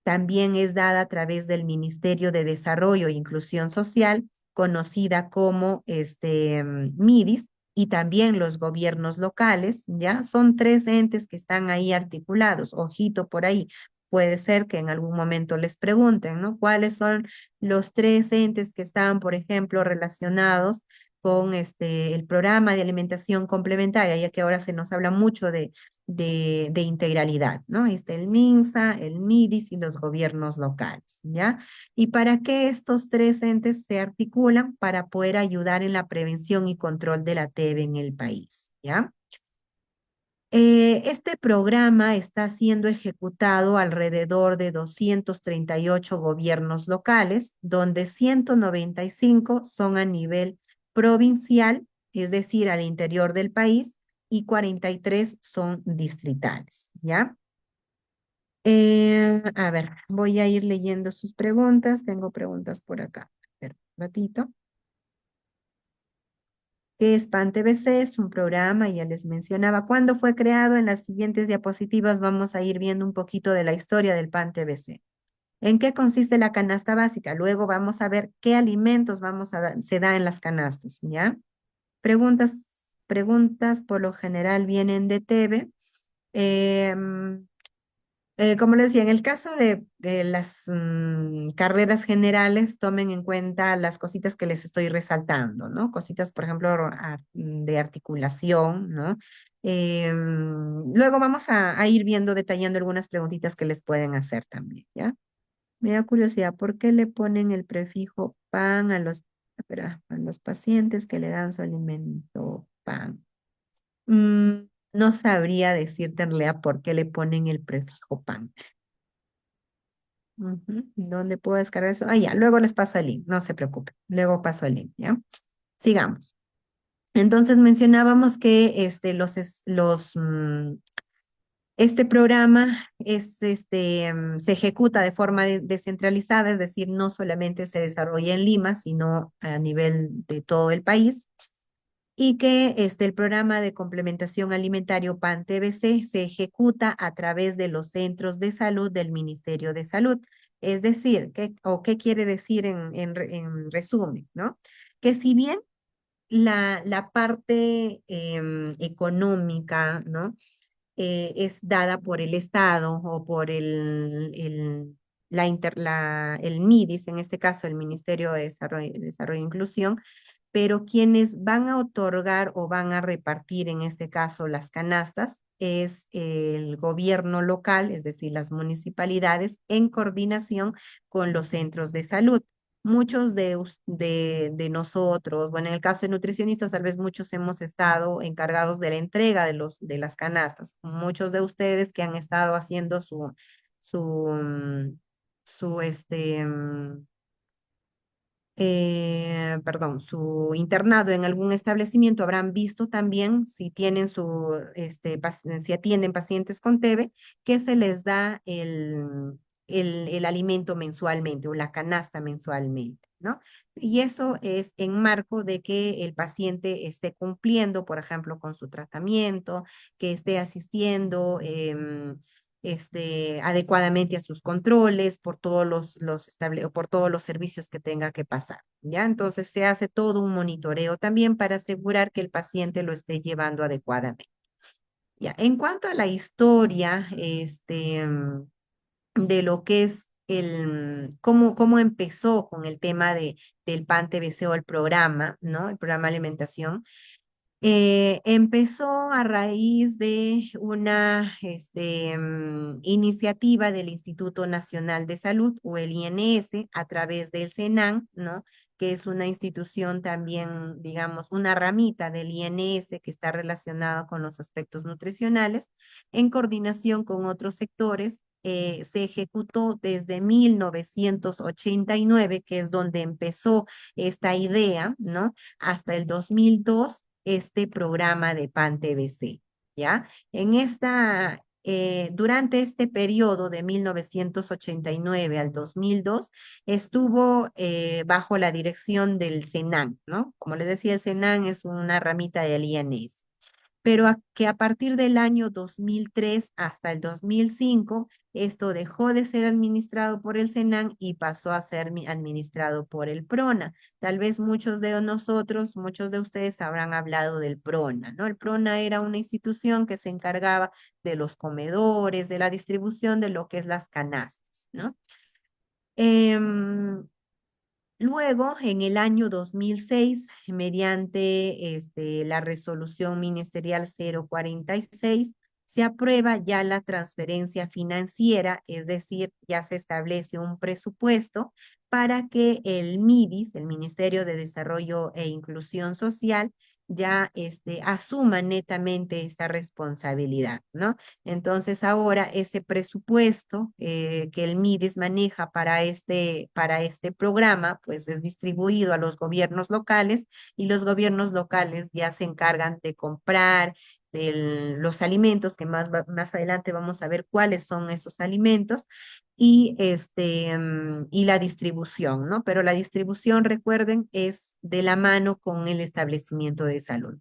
También es dada a través del Ministerio de Desarrollo e Inclusión Social, conocida como MIDIS, y también los gobiernos locales, ¿ya? Son tres entes que están ahí articulados. Ojito por ahí. Puede ser que en algún momento les pregunten, ¿no? ¿Cuáles son los tres entes que están, por ejemplo, relacionados con el programa de alimentación complementaria, ya que ahora se nos habla mucho de integralidad, ¿no? Está el MINSA, el MIDIS y los gobiernos locales, ¿ya? ¿Y para qué estos tres entes se articulan? Para poder ayudar en la prevención y control de la TB en el país, ¿ya? Este programa está siendo ejecutado alrededor de 238 gobiernos locales, donde 195 son a nivel provincial, es decir, al interior del país, y 43 son distritales, ¿ya? A ver, voy a ir leyendo sus preguntas. Tengo preguntas por acá. Espera un ratito. ¿Qué es PAN-TVC? Es un programa, ya les mencionaba cuándo fue creado. En las siguientes diapositivas vamos a ir viendo un poquito de la historia del PAN-TVC. ¿En qué consiste la canasta básica? Luego vamos a ver qué alimentos se da en las canastas, ¿ya? Preguntas, preguntas por lo general vienen de TV. Como les decía, en el caso de las carreras generales, tomen en cuenta las cositas que les estoy resaltando, ¿no? Cositas, por ejemplo, de articulación, ¿no? Luego vamos a ir viendo, detallando algunas preguntitas que les pueden hacer también, ¿ya? Me da curiosidad, ¿por qué le ponen el prefijo pan espera, a los pacientes que le dan su alimento pan? No sabría decirte en realidad por qué le ponen el prefijo pan. Ujú. ¿Dónde puedo descargar eso? Ah, ya, luego les paso el link, no se preocupe. Luego paso el link, ¿ya? Sigamos. Entonces mencionábamos que este programa se ejecuta de forma descentralizada, es decir, no solamente se desarrolla en Lima, sino a nivel de todo el país y que el programa de complementación alimentario PAN-TBC se ejecuta a través de los centros de salud del Ministerio de Salud. Es decir, ¿qué quiere decir en resumen, ¿no? Que si bien la parte económica, ¿no? Es dada por el Estado o por el MIDIS, en este caso el Ministerio de Desarrollo e Inclusión, pero quienes van a otorgar o van a repartir, en este caso, las canastas, es el gobierno local, es decir, las municipalidades, en coordinación con los centros de salud. Muchos de nosotros, bueno, en el caso de nutricionistas, tal vez muchos hemos estado encargados de la entrega de las canastas. Muchos de ustedes que han estado haciendo su, mm, su, su internado en algún establecimiento, habrán visto también si tienen si atienden pacientes con TB, que se les da el alimento mensualmente o la canasta mensualmente, ¿no? Y eso es en marco de que el paciente esté cumpliendo, por ejemplo, con su tratamiento, que esté asistiendo, adecuadamente a sus controles por todos por todos los servicios que tenga que pasar, ¿ya? Entonces se hace todo un monitoreo también para asegurar que el paciente lo esté llevando adecuadamente. Ya, en cuanto a la historia, de lo que es cómo empezó con el tema del PAN-TBC o el programa, ¿no? El programa de alimentación. Empezó a raíz de una iniciativa del Instituto Nacional de Salud o el INS a través del SENAN, ¿no? Que es una institución también, digamos, una ramita del INS que está relacionada con los aspectos nutricionales, en coordinación con otros sectores. Se ejecutó desde 1989, que es donde empezó esta idea, ¿no? Hasta el 2002 este programa de PAN TVC, ¿ya? durante este periodo de 1989 al 2002 estuvo bajo la dirección del Senan, ¿no? Como les decía, el Senan es una ramita del INS, pero que a partir del año 2003 hasta el 2005, esto dejó de ser administrado por el Senan y pasó a ser administrado por el PRONA. Tal vez muchos de nosotros, muchos de ustedes habrán hablado del PRONA, ¿no? El PRONA era una institución que se encargaba de los comedores, de la distribución de lo que es las canastas, ¿no? Em, Luego, en el año 2006, mediante la resolución ministerial 046, se aprueba ya la transferencia financiera, es decir, ya se establece un presupuesto para que el MIDIS, el Ministerio de Desarrollo e Inclusión Social, ya asuma netamente esta responsabilidad, ¿no? Entonces ahora ese presupuesto que el MIDES maneja para este programa, pues es distribuido a los gobiernos locales y los gobiernos locales ya se encargan de comprar los alimentos, que más adelante vamos a ver cuáles son esos alimentos, y, y la distribución, ¿no? Pero la distribución, recuerden, es de la mano con el establecimiento de salud.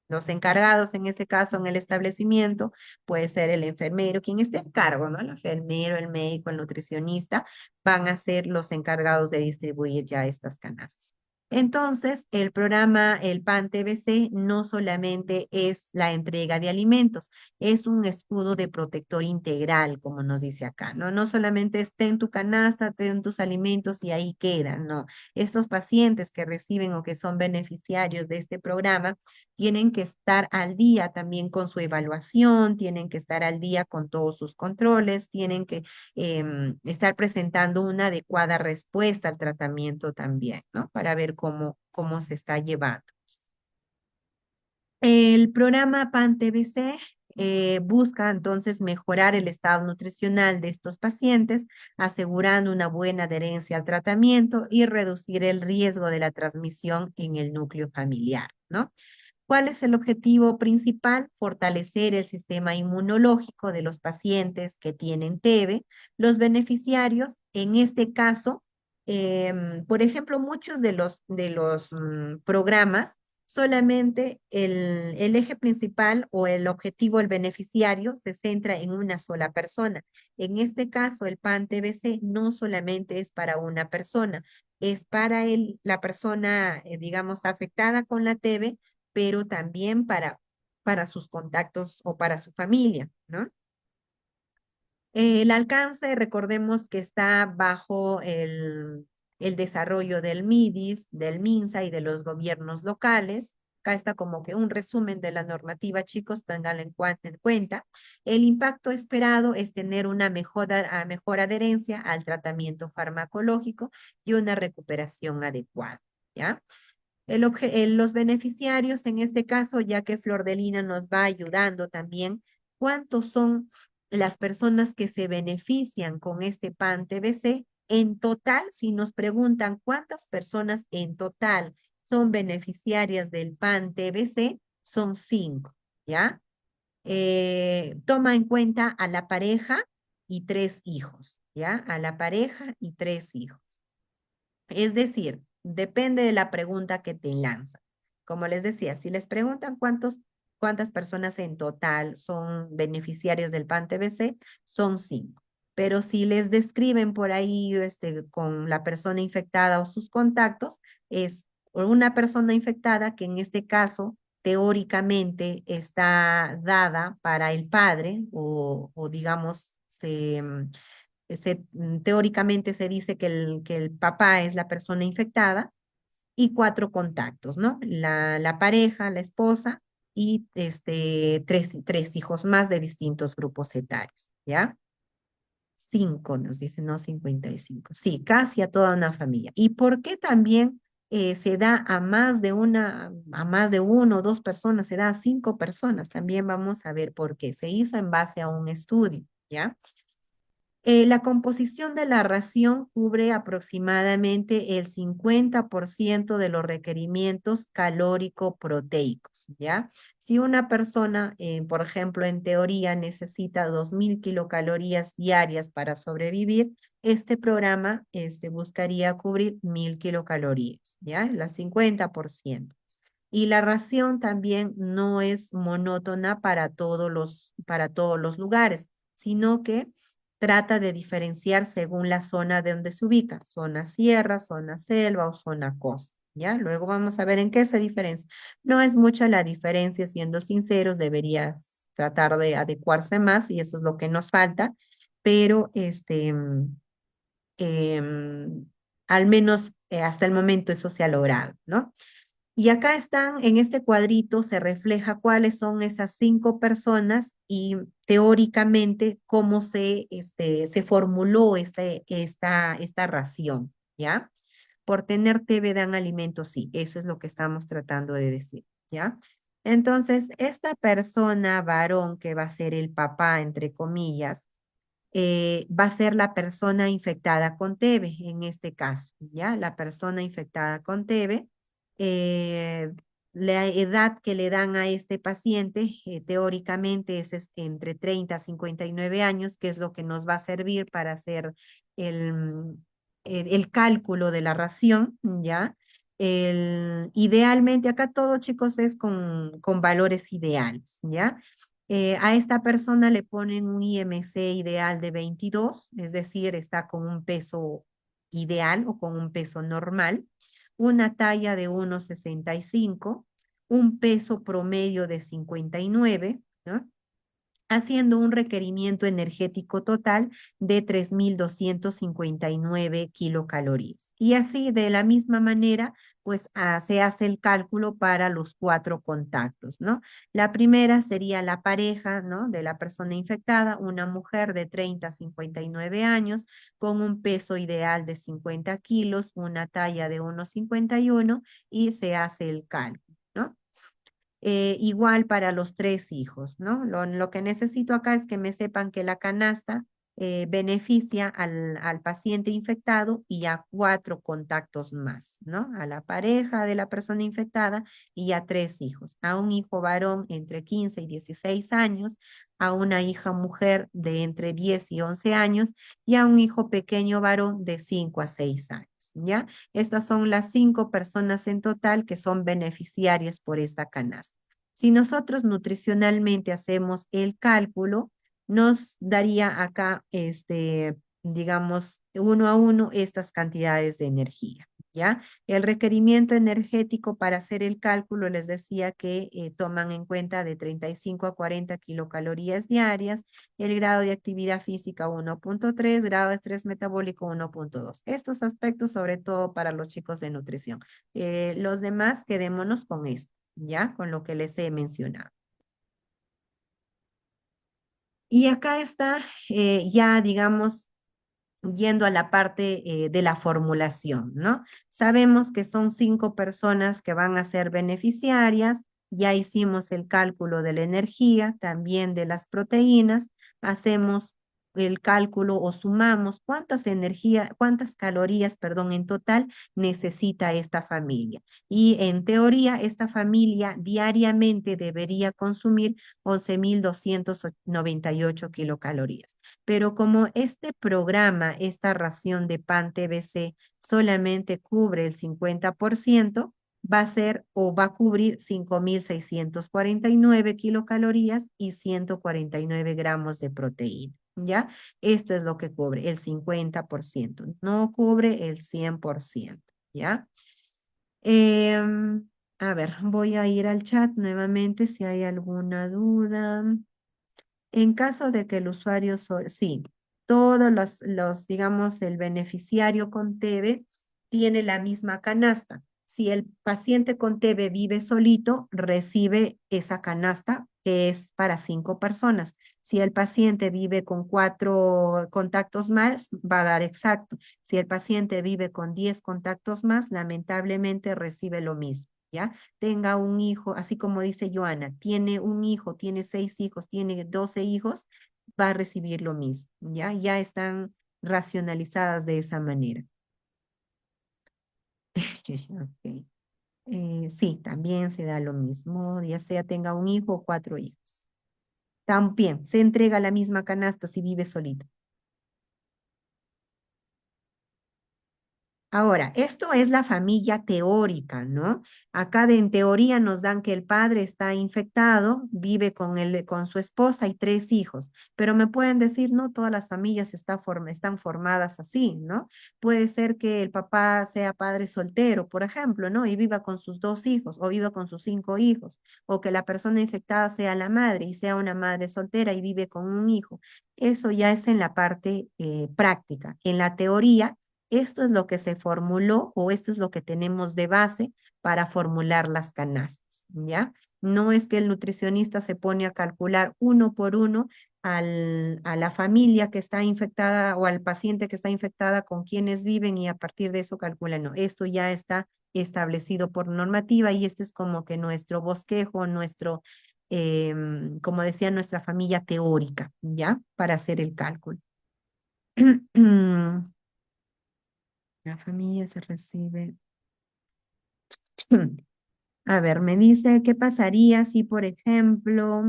Los encargados, en ese caso, en el establecimiento, puede ser el enfermero, quien esté a cargo, ¿no? El enfermero, el médico, el nutricionista, van a ser los encargados de distribuir ya estas canastas. Entonces, el programa, el PAN TBC, no solamente es la entrega de alimentos, es un escudo de protector integral, como nos dice acá, ¿no? No solamente esté en tu canasta, ten tus alimentos y ahí quedan, no. Estos pacientes que reciben o que son beneficiarios de este programa tienen que estar al día también con su evaluación, tienen que estar al día con todos sus controles, tienen que estar presentando una adecuada respuesta al tratamiento también, ¿no? Para ver cómo se está llevando. El programa PAN-TBC busca entonces mejorar el estado nutricional de estos pacientes, asegurando una buena adherencia al tratamiento y reducir el riesgo de la transmisión en el núcleo familiar, ¿no? ¿Cuál es el objetivo principal? Fortalecer el sistema inmunológico de los pacientes que tienen TB. Los beneficiarios, en este caso, por ejemplo, muchos de los programas, solamente el eje principal o el objetivo del beneficiario se centra en una sola persona. En este caso, el PAN-TBC no solamente es para una persona, es para la persona, digamos, afectada con la TB, pero también para sus contactos o para su familia, ¿no? El alcance, recordemos que está bajo el desarrollo del MIDIS, del MINSA y de los gobiernos locales. Acá está como que un resumen de la normativa, chicos, tenganlo en cuenta. El impacto esperado es tener una mejor adherencia al tratamiento farmacológico y una recuperación adecuada, ¿ya? Los beneficiarios, en este caso, ya que Flor de Lina nos va ayudando también, ¿cuántos son las personas que se benefician con este PAN TBC? En total, si nos preguntan cuántas personas en total son beneficiarias del PAN TBC, son 5, ¿ya? Toma en cuenta a la pareja y 3 hijos, ¿ya? A la pareja y 3 hijos. Es decir, depende de la pregunta que te lanzan. Como les decía, si les preguntan cuántas personas en total son beneficiarias del PAN TBC, son 5. Pero si les describen por ahí con la persona infectada o sus contactos, es una persona infectada que en este caso teóricamente está dada para el padre o digamos, teóricamente se dice que el papá es la persona infectada y 4 contactos, ¿no? La pareja, la esposa y tres hijos más de distintos grupos etarios, ¿ya? 5 nos dice, no 55. Sí, casi a toda una familia. ¿Y por qué también se da a más de 1 o 2 personas, se da a 5 personas? También vamos a ver por qué. Se hizo en base a un estudio, ¿ya? La composición de la ración cubre aproximadamente el 50% de los requerimientos calórico-proteicos, ¿ya? Si una persona, por ejemplo, en teoría necesita 2000 kilocalorías diarias para sobrevivir, este programa buscaría cubrir 1000 kilocalorías, ¿ya? El 50%. Y la ración también no es monótona para todos los lugares, sino que trata de diferenciar según la zona de donde se ubica, zona sierra, zona selva o zona costa. ¿Ya? Luego vamos a ver en qué se diferencia. No es mucha la diferencia, siendo sinceros, deberías tratar de adecuarse más y eso es lo que nos falta, pero al menos hasta el momento eso se ha logrado, ¿no? Y acá están, en este cuadrito se refleja cuáles son esas 5 personas y teóricamente cómo se formuló esta ración, ¿ya? Por tener TV dan alimentos, sí, eso es lo que estamos tratando de decir, ¿ya? Entonces, esta persona, varón, que va a ser el papá, entre comillas, va a ser la persona infectada con TB en este caso, ¿ya? La persona infectada con TB, eh, la edad que le dan a este paciente, teóricamente es entre 30 a 59 años, que es lo que nos va a servir para hacer el, el cálculo de la ración, ¿ya? Idealmente, acá todo, chicos, es con valores ideales, ¿ya? A esta persona le ponen un IMC ideal de 22, es decir, está con un peso ideal o con un peso normal, una talla de 1,65, un peso promedio de 59, ¿no? Haciendo un requerimiento energético total de 3259 kilocalorías. Y así, de la misma manera, pues se hace el cálculo para los 4 contactos, ¿no? La primera sería la pareja, ¿no? De la persona infectada, una mujer de 30 a 59 años, con un peso ideal de 50 kilos, una talla de 1,51 y se hace el cálculo, ¿no? Igual para los 3 hijos, ¿no? Lo que necesito acá es que me sepan que la canasta beneficia al paciente infectado y a 4 contactos más, ¿no? A la pareja de la persona infectada y a 3 hijos, a un hijo varón entre 15 y 16 años, a una hija mujer de entre 10 y 11 años y a un hijo pequeño varón de 5 a 6 años, ¿ya? Estas son las 5 personas en total que son beneficiarias por esta canasta. Si nosotros nutricionalmente hacemos el cálculo, nos daría acá, digamos, uno a uno estas cantidades de energía, ¿ya? El requerimiento energético para hacer el cálculo, les decía que toman en cuenta de 35 a 40 kilocalorías diarias, el grado de actividad física 1,3, grado de estrés metabólico 1,2. Estos aspectos sobre todo para los chicos de nutrición. Los demás, quedémonos con esto, ¿ya? Con lo que les he mencionado. Y acá está ya, digamos, yendo a la parte de la formulación, ¿no? Sabemos que son 5 personas que van a ser beneficiarias, ya hicimos el cálculo de la energía, también de las proteínas, hacemos el cálculo o sumamos cuántas calorías, perdón, en total necesita esta familia. Y en teoría, esta familia diariamente debería consumir 11.298 kilocalorías. Pero como este programa, esta ración de pan TBC solamente cubre el 50%, va a ser o va a cubrir 5.649 kilocalorías y 149 gramos de proteína, ¿ya? Esto es lo que cubre, el 50%, no cubre el 100%, ¿ya? Em, a ver, voy a ir al chat nuevamente si hay alguna duda. En caso de que el usuario, sí, todos digamos, el beneficiario con TB tiene la misma canasta. Si el paciente con TB vive solito, recibe esa canasta que es para 5 personas. Si el paciente vive con 4 contactos más, va a dar exacto. Si el paciente vive con 10 contactos más, lamentablemente recibe lo mismo, ¿ya? Tenga un hijo, así como dice Joana, tiene un hijo, tiene 6 hijos, tiene 12 hijos, va a recibir lo mismo, ¿ya? Ya están racionalizadas de esa manera. Ok. Sí, también se da lo mismo, ya sea tenga un hijo o cuatro hijos. También se entrega la misma canasta si vive solito. Ahora, esto es la familia teórica, ¿no? Acá en teoría nos dan que el padre está infectado, vive con su esposa y tres hijos, pero me pueden decir, no, todas las familias están formadas así, ¿no? Puede ser que el papá sea padre soltero, por ejemplo, ¿no? Y viva con sus dos hijos o viva con sus cinco hijos, o que la persona infectada sea la madre y sea una madre soltera y vive con un hijo. Eso ya es en la parte práctica. En la teoría esto es lo que se formuló o esto es lo que tenemos de base para formular las canastas, ¿ya? No es que el nutricionista se pone a calcular uno por uno a la familia que está infectada o al paciente que está infectada con quienes viven y a partir de eso calculan. No, esto ya está establecido por normativa y este es como que nuestro bosquejo, como decía, nuestra familia teórica, ¿ya? Para hacer el cálculo. La familia se recibe. A ver, me dice, ¿qué pasaría si, por ejemplo,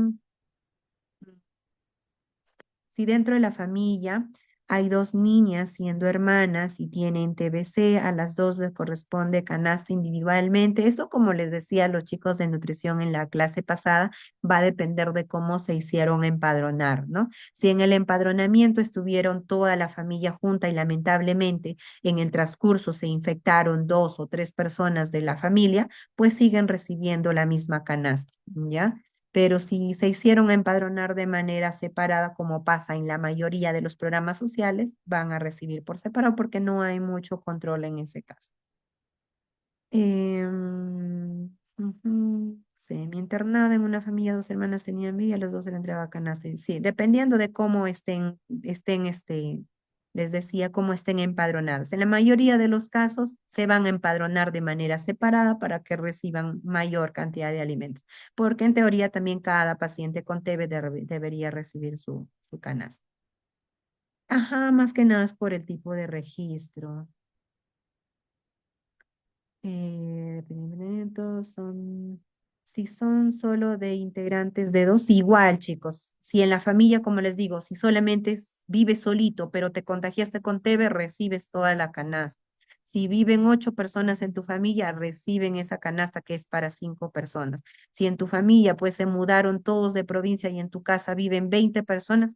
si dentro de la familia hay dos niñas siendo hermanas y tienen TBC, a las dos les corresponde canasta individualmente? Eso, como les decía a los chicos de nutrición en la clase pasada, va a depender de cómo se hicieron empadronar, ¿no? Si en el empadronamiento estuvieron toda la familia junta y lamentablemente en el transcurso se infectaron dos o tres personas de la familia, pues siguen recibiendo la misma canasta, ¿ya? Pero si se hicieron empadronar de manera separada, como pasa en la mayoría de los programas sociales, van a recibir por separado porque no hay mucho control en ese caso. Sí, mi internada en una familia, dos hermanas tenían vida, los dos se le entregaba canasta. Sí, dependiendo de cómo les decía, cómo estén empadronadas. En la mayoría de los casos se van a empadronar de manera separada para que reciban mayor cantidad de alimentos, porque en teoría también cada paciente con TB debería recibir su canasta. Ajá, más que nada es por el tipo de registro. Departamentos si son solo de integrantes de dos, igual, chicos. Si en la familia, como les digo, si solamente vives solito, pero te contagiaste con TB, recibes toda la canasta. Si viven ocho personas en tu familia, reciben esa canasta que es para cinco personas. Si en tu familia, pues se mudaron todos de provincia y en tu casa viven 20 personas,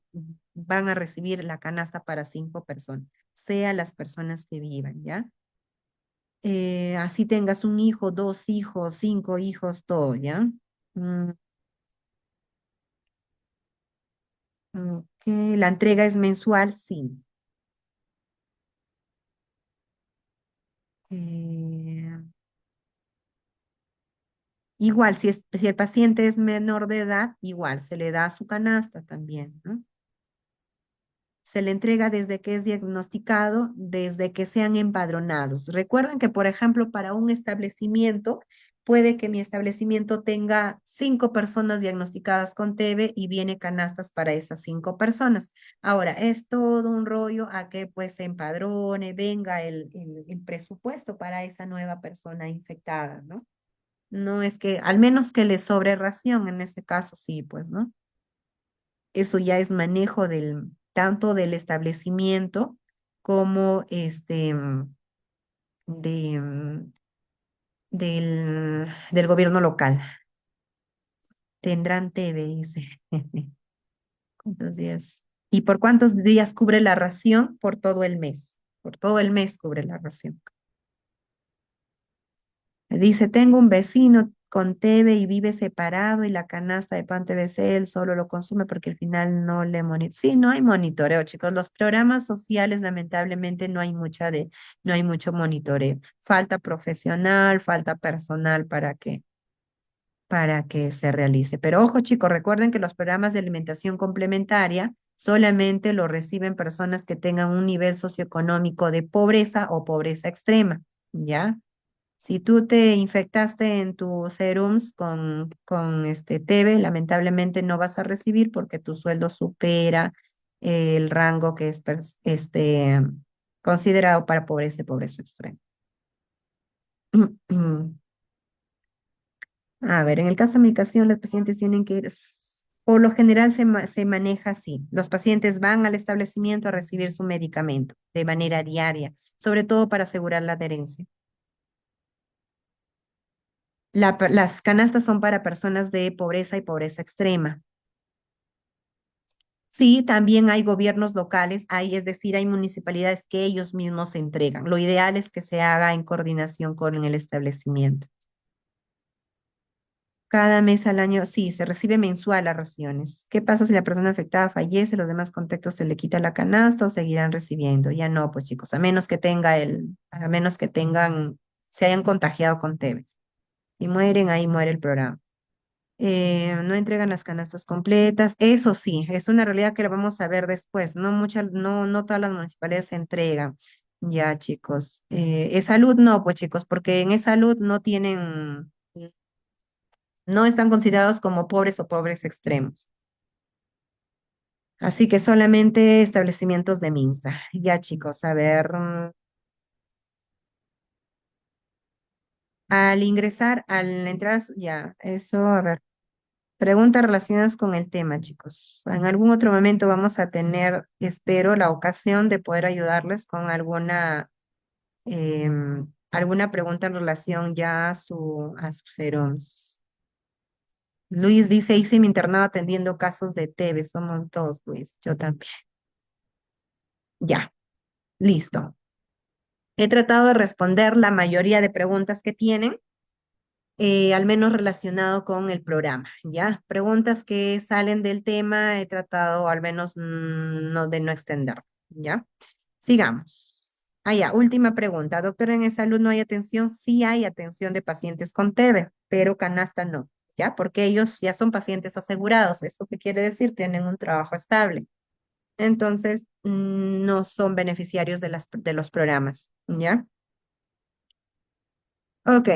van a recibir la canasta para cinco personas, sea las personas que vivan, ¿ya? Así tengas un hijo, dos hijos, cinco hijos, todo, ¿ya? Mm, ok, la entrega es mensual, sí. Eh, igual, si el paciente es menor de edad, igual se le da su canasta también, ¿no? Se le entrega desde que es diagnosticado, desde que sean empadronados. Recuerden que, por ejemplo, para un establecimiento, puede que mi establecimiento tenga cinco personas diagnosticadas con TB y viene canastas para esas cinco personas. Ahora, es todo un rollo a que pues se empadrone, venga el presupuesto para esa nueva persona infectada, ¿no? No es que, al menos que le sobre ración, en ese caso sí, pues, ¿no? Eso ya es manejo tanto del establecimiento como de, del gobierno local. Tendrán TV, dice. ¿Cuántos días? ¿Y por cuántos días cubre la ración? Por todo el mes. Por todo el mes cubre la ración. Dice, tengo un vecino con TV y vive separado y la canasta de pan TVC él solo lo consume porque al final no le monitoreo. Sí, no hay monitoreo, chicos. Los programas sociales, lamentablemente, no hay mucho monitoreo. Falta profesional, falta personal para que se realice. Pero ojo, chicos, recuerden que los programas de alimentación complementaria solamente lo reciben personas que tengan un nivel socioeconómico de pobreza o pobreza extrema, ¿ya? Si tú te infectaste en tus serums con este TB, lamentablemente no vas a recibir porque tu sueldo supera el rango que es considerado para pobreza y pobreza extrema. A ver, en el caso de medicación, los pacientes tienen que ir, por lo general se maneja así. Los pacientes van al establecimiento a recibir su medicamento de manera diaria, sobre todo para asegurar la adherencia. Las canastas son para personas de pobreza y pobreza extrema. Sí, también hay gobiernos locales, hay, es decir, hay municipalidades que ellos mismos se entregan. Lo ideal es que se haga en coordinación con el establecimiento. Cada mes al año, sí, se recibe mensual las raciones. ¿Qué pasa si la persona afectada fallece, los demás contactos se le quita la canasta o seguirán recibiendo? Ya no, pues chicos, a menos que tengan, se hayan contagiado con TB. Si mueren, ahí muere el programa. No entregan las canastas completas. Eso sí, es una realidad que la vamos a ver después. No todas las municipalidades se entregan. Ya, chicos. ¿Es salud? No, pues chicos, porque en salud no tienen, no están considerados como pobres o pobres extremos. Así que solamente establecimientos de MINSA. Ya, chicos, a ver, al ingresar, al entrar, ya, eso, a ver. Preguntas relacionadas con el tema, chicos. En algún otro momento vamos a tener, espero, la ocasión de poder ayudarles con alguna pregunta en relación ya a sus serums. Luis dice, hice mi internado atendiendo casos de TB. Somos dos, Luis. Yo también. Ya, listo. He tratado de responder la mayoría de preguntas que tienen. Al menos relacionado con el programa, ¿ya? Preguntas que salen del tema, he tratado al menos no, de no extender, ¿ya? Sigamos. Ah, ya, última pregunta. Doctora, ¿en salud no hay atención? Sí hay atención de pacientes con TB, pero canasta no, ¿ya? Porque ellos ya son pacientes asegurados. ¿Eso qué quiere decir? Tienen un trabajo estable. Entonces, no son beneficiarios de los programas, ¿ya? Ok.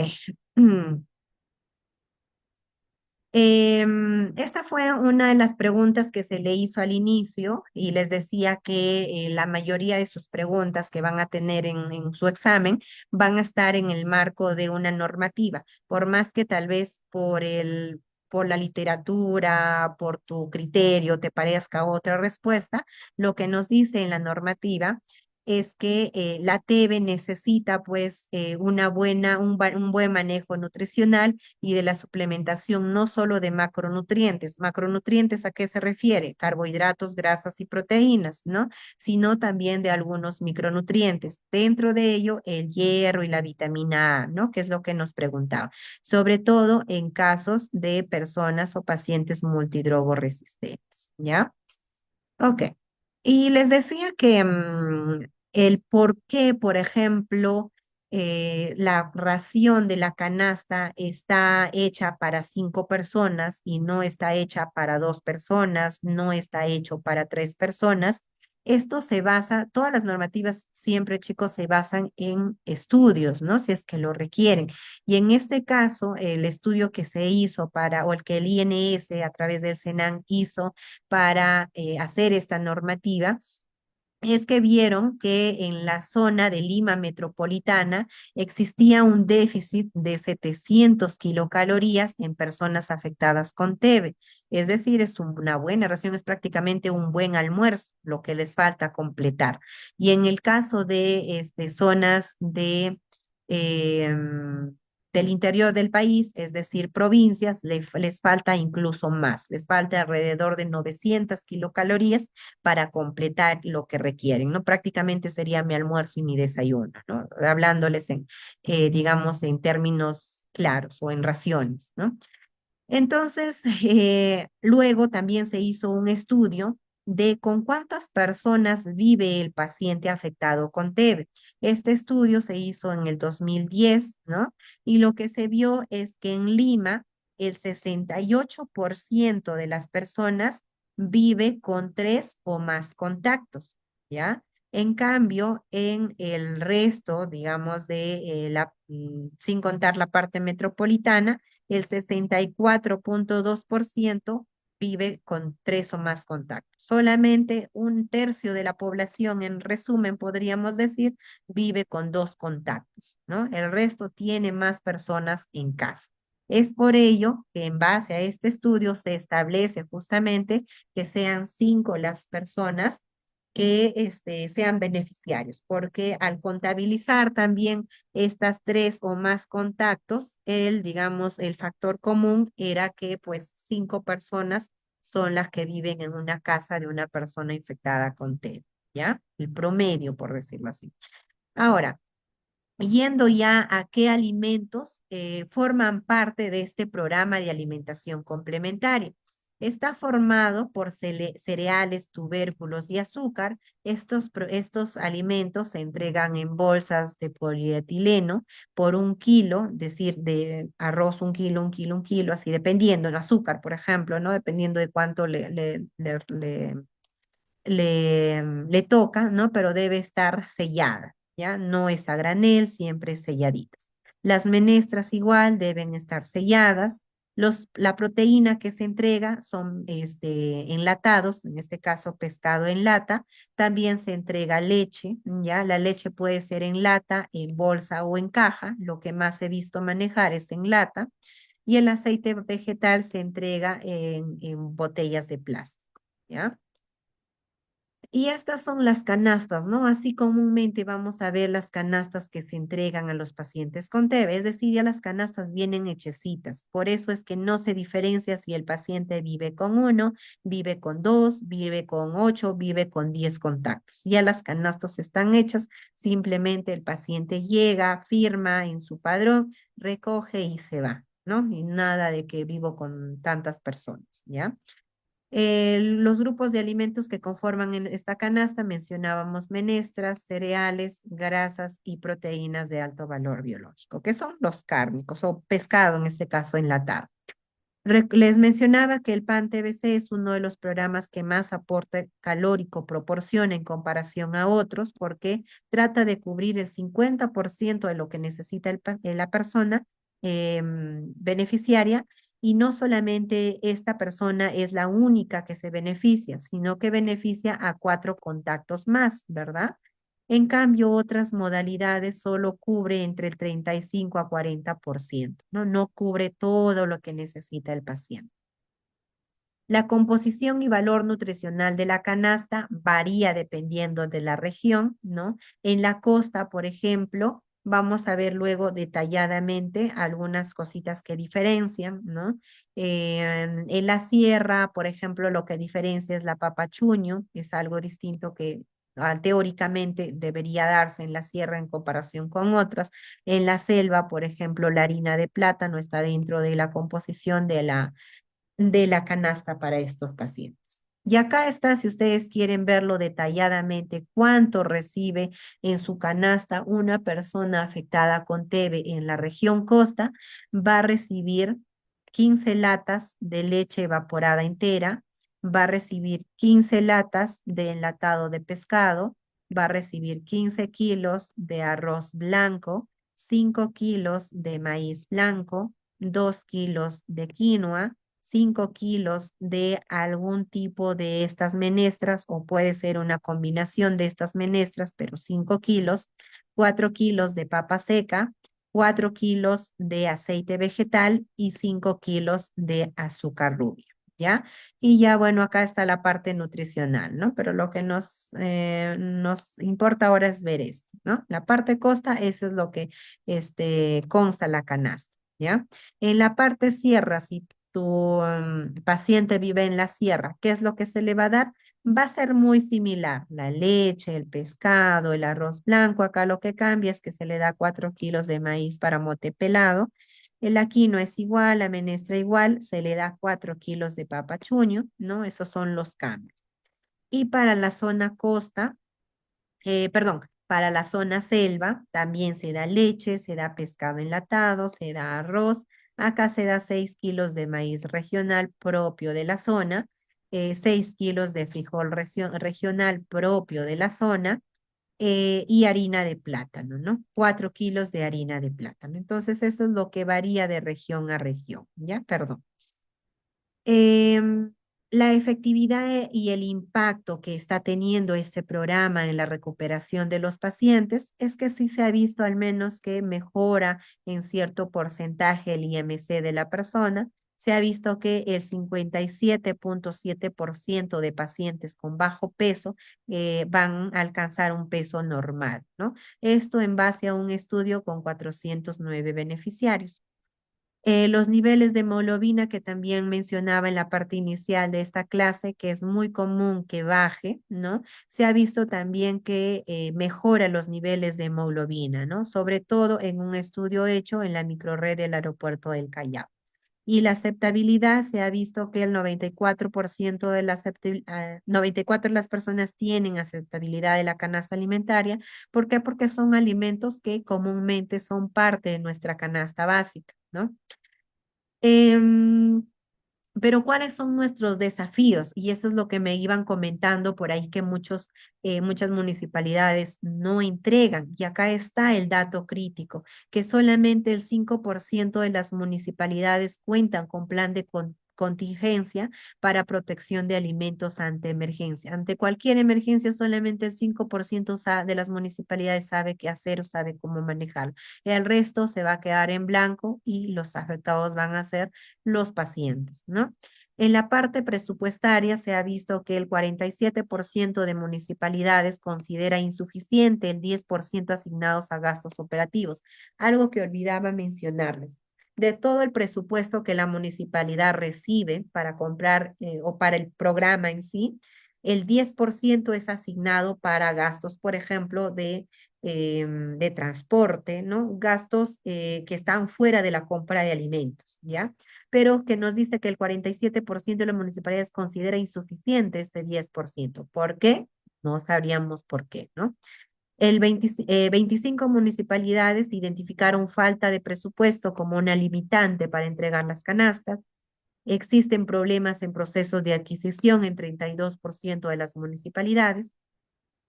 Esta fue una de las preguntas que se le hizo al inicio y les decía que la mayoría de sus preguntas que van a tener en su examen van a estar en el marco de una normativa, por más que tal vez por la literatura, por tu criterio te parezca otra respuesta, lo que nos dice en la normativa es que la TB necesita pues un buen manejo nutricional y de la suplementación no solo de macronutrientes. Macronutrientes, ¿a qué se refiere? Carbohidratos, grasas y proteínas, ¿no? Sino también de algunos micronutrientes. Dentro de ello, el hierro y la vitamina A, ¿no? Que es lo que nos preguntaba. Sobre todo en casos de personas o pacientes multidrogoresistentes, ¿ya? Ok. Y les decía que el por qué, por ejemplo, la ración de la canasta está hecha para 5 personas y no está hecha para 2 personas, no está hecho para 3 personas. Esto se basa, todas las normativas siempre, chicos, se basan en estudios, ¿no? Si es que lo requieren. Y en este caso, el estudio que se hizo o el que el INS a través del SENAN hizo para hacer esta normativa, es que vieron que en la zona de Lima metropolitana existía un déficit de 700 kilocalorías en personas afectadas con TB. Es decir, es una buena ración, es prácticamente un buen almuerzo, lo que les falta completar. Y en el caso de zonas em, del interior del país, es decir, provincias, les falta incluso más, les falta alrededor de 900 kilocalorías para completar lo que requieren, ¿no? Prácticamente sería mi almuerzo y mi desayuno, ¿no? Hablándoles digamos, en términos claros o en raciones, ¿no? Entonces, luego también se hizo un estudio de con cuántas personas vive el paciente afectado con TB. Este estudio se hizo en el 2010, ¿no? Y lo que se vio es que en Lima el 68% de las personas vive con 3 o más contactos, ¿ya? En cambio, en el resto, digamos, sin contar la parte metropolitana, el 64,2% vive con 3 o más contactos. Solamente 1/3 de la población, en resumen, podríamos decir, vive con 2 contactos, ¿no? El resto tiene más personas en casa. Es por ello que en base a este estudio se establece justamente que sean 5 las personas que sean beneficiarios, porque al contabilizar también estas 3 o más contactos, digamos, el factor común era que pues 5 personas son las que viven en una casa de una persona infectada con TB, ¿ya? El promedio, por decirlo así. Ahora, yendo ya a qué alimentos forman parte de este programa de alimentación complementaria. Está formado por cereales, tubérculos y azúcar. Estos alimentos se entregan en bolsas de polietileno por 1 kilo, es decir, de arroz 1 kilo, 1 kilo, 1 kilo, así dependiendo, el azúcar, por ejemplo, ¿no? Dependiendo de cuánto le toca, ¿no? Pero debe estar sellada, ¿ya? No es a granel, siempre selladitas. Las menestras igual deben estar selladas. La proteína que se entrega son enlatados, en este caso pescado en lata. También se entrega leche, ¿ya? La leche puede ser en lata, en bolsa o en caja. Lo que más he visto manejar es en lata. Y el aceite vegetal se entrega en botellas de plástico, ¿ya? Y estas son las canastas, ¿no? Así comúnmente vamos a ver las canastas que se entregan a los pacientes con TB, es decir, ya las canastas vienen hechecitas. Por eso es que no se diferencia si el paciente vive con 1, vive con 2, vive con 8, vive con 10 contactos. Ya las canastas están hechas, simplemente el paciente llega, firma en su padrón, recoge y se va, ¿no? Y nada de que vivo con tantas personas, ¿ya? Los grupos de alimentos que conforman en esta canasta mencionábamos menestras, cereales, grasas y proteínas de alto valor biológico, que son los cárnicos o pescado en este caso enlatado. Les mencionaba que el PAN TBC es uno de los programas que más aporte calórico proporciona en comparación a otros porque trata de cubrir el 50% de lo que necesita la persona beneficiaria, y no solamente esta persona es la única que se beneficia, sino que beneficia a 4 contactos más, ¿verdad? En cambio, otras modalidades solo cubre entre el 35 a 40%, ¿no? No cubre todo lo que necesita el paciente. La composición y valor nutricional de la canasta varía dependiendo de la región, ¿no? En la costa, por ejemplo, vamos a ver luego detalladamente algunas cositas que diferencian, ¿no? En la sierra, por ejemplo, lo que diferencia es la papachuño, es algo distinto que teóricamente debería darse en la sierra en comparación con otras. En la selva, por ejemplo, la harina de plátano está dentro de la composición de la canasta para estos pacientes. Y acá está, si ustedes quieren verlo detalladamente, cuánto recibe en su canasta una persona afectada con TB en la región costa, va a recibir 15 latas de leche evaporada entera, va a recibir 15 latas de enlatado de pescado, va a recibir 15 kilos de arroz blanco, 5 kilos de maíz blanco, 2 kilos de quinoa, 5 kilos de algún tipo de estas menestras, o puede ser una combinación de estas menestras, pero 5 kilos, 4 kilos de papa seca, 4 kilos de aceite vegetal y 5 kilos de azúcar rubia, ¿ya? Y ya, bueno, acá está la parte nutricional, ¿no? Pero lo que nos importa ahora es ver esto, ¿no? La parte costa, eso es lo que consta la canasta, ¿ya? En la parte sierra, si tu paciente vive en la sierra, ¿qué es lo que se le va a dar? Va a ser muy similar, la leche, el pescado, el arroz blanco. Acá lo que cambia es que se le da 4 kilos de maíz para mote pelado. El quinoa es igual, la menestra igual, se le da 4 kilos de papachuño, ¿no? Esos son los cambios. Y para la zona costa, perdón, para la zona selva también se da leche, se da pescado enlatado, se da arroz. Acá se da 6 kilos de maíz regional propio de la zona, 6 kilos de frijol regional propio de la zona, y harina de plátano, ¿no? 4 kilos de harina de plátano. Entonces, eso es lo que varía de región a región, ¿ya? Perdón. La efectividad y el impacto que está teniendo este programa en la recuperación de los pacientes es que sí se ha visto al menos que mejora en cierto porcentaje el IMC de la persona. Se ha visto que el 57,7% de pacientes con bajo peso van a alcanzar un peso normal, ¿no? Esto en base a un estudio con 409 beneficiarios. Los niveles de hemoglobina que también mencionaba en la parte inicial de esta clase, que es muy común que baje, ¿no? Se ha visto también que mejora los niveles de hemoglobina, ¿no? Sobre todo en un estudio hecho en la microrred del aeropuerto del Callao. Y la aceptabilidad se ha visto que el 94% de 94 de las personas tienen aceptabilidad de la canasta alimentaria. ¿Por qué? Porque son alimentos que comúnmente son parte de nuestra canasta básica, ¿no? Em, pero ¿cuáles son nuestros desafíos? Y eso es lo que me iban comentando por ahí que muchas municipalidades no entregan. Y acá está el dato crítico, que solamente el 5% de las municipalidades cuentan con plan de contingencia para protección de alimentos ante emergencia. Ante cualquier emergencia, solamente el 5% de las municipalidades sabe qué hacer o sabe cómo manejarlo. El resto se va a quedar en blanco y los afectados van a ser los pacientes, ¿no? En la parte presupuestaria se ha visto que el 47% de municipalidades considera insuficiente el 10% asignados a gastos operativos, algo que olvidaba mencionarles. De todo el presupuesto que la municipalidad recibe para comprar o para el programa en sí, el 10% es asignado para gastos, por ejemplo, de transporte, ¿no? Gastos que están fuera de la compra de alimentos, ¿ya? Pero que nos dice que el 47% de las municipalidades considera insuficiente este 10%. ¿Por qué? No sabríamos por qué, ¿no? 25 municipalidades identificaron falta de presupuesto como una limitante para entregar las canastas. Existen problemas en procesos de adquisición en 32% de las municipalidades.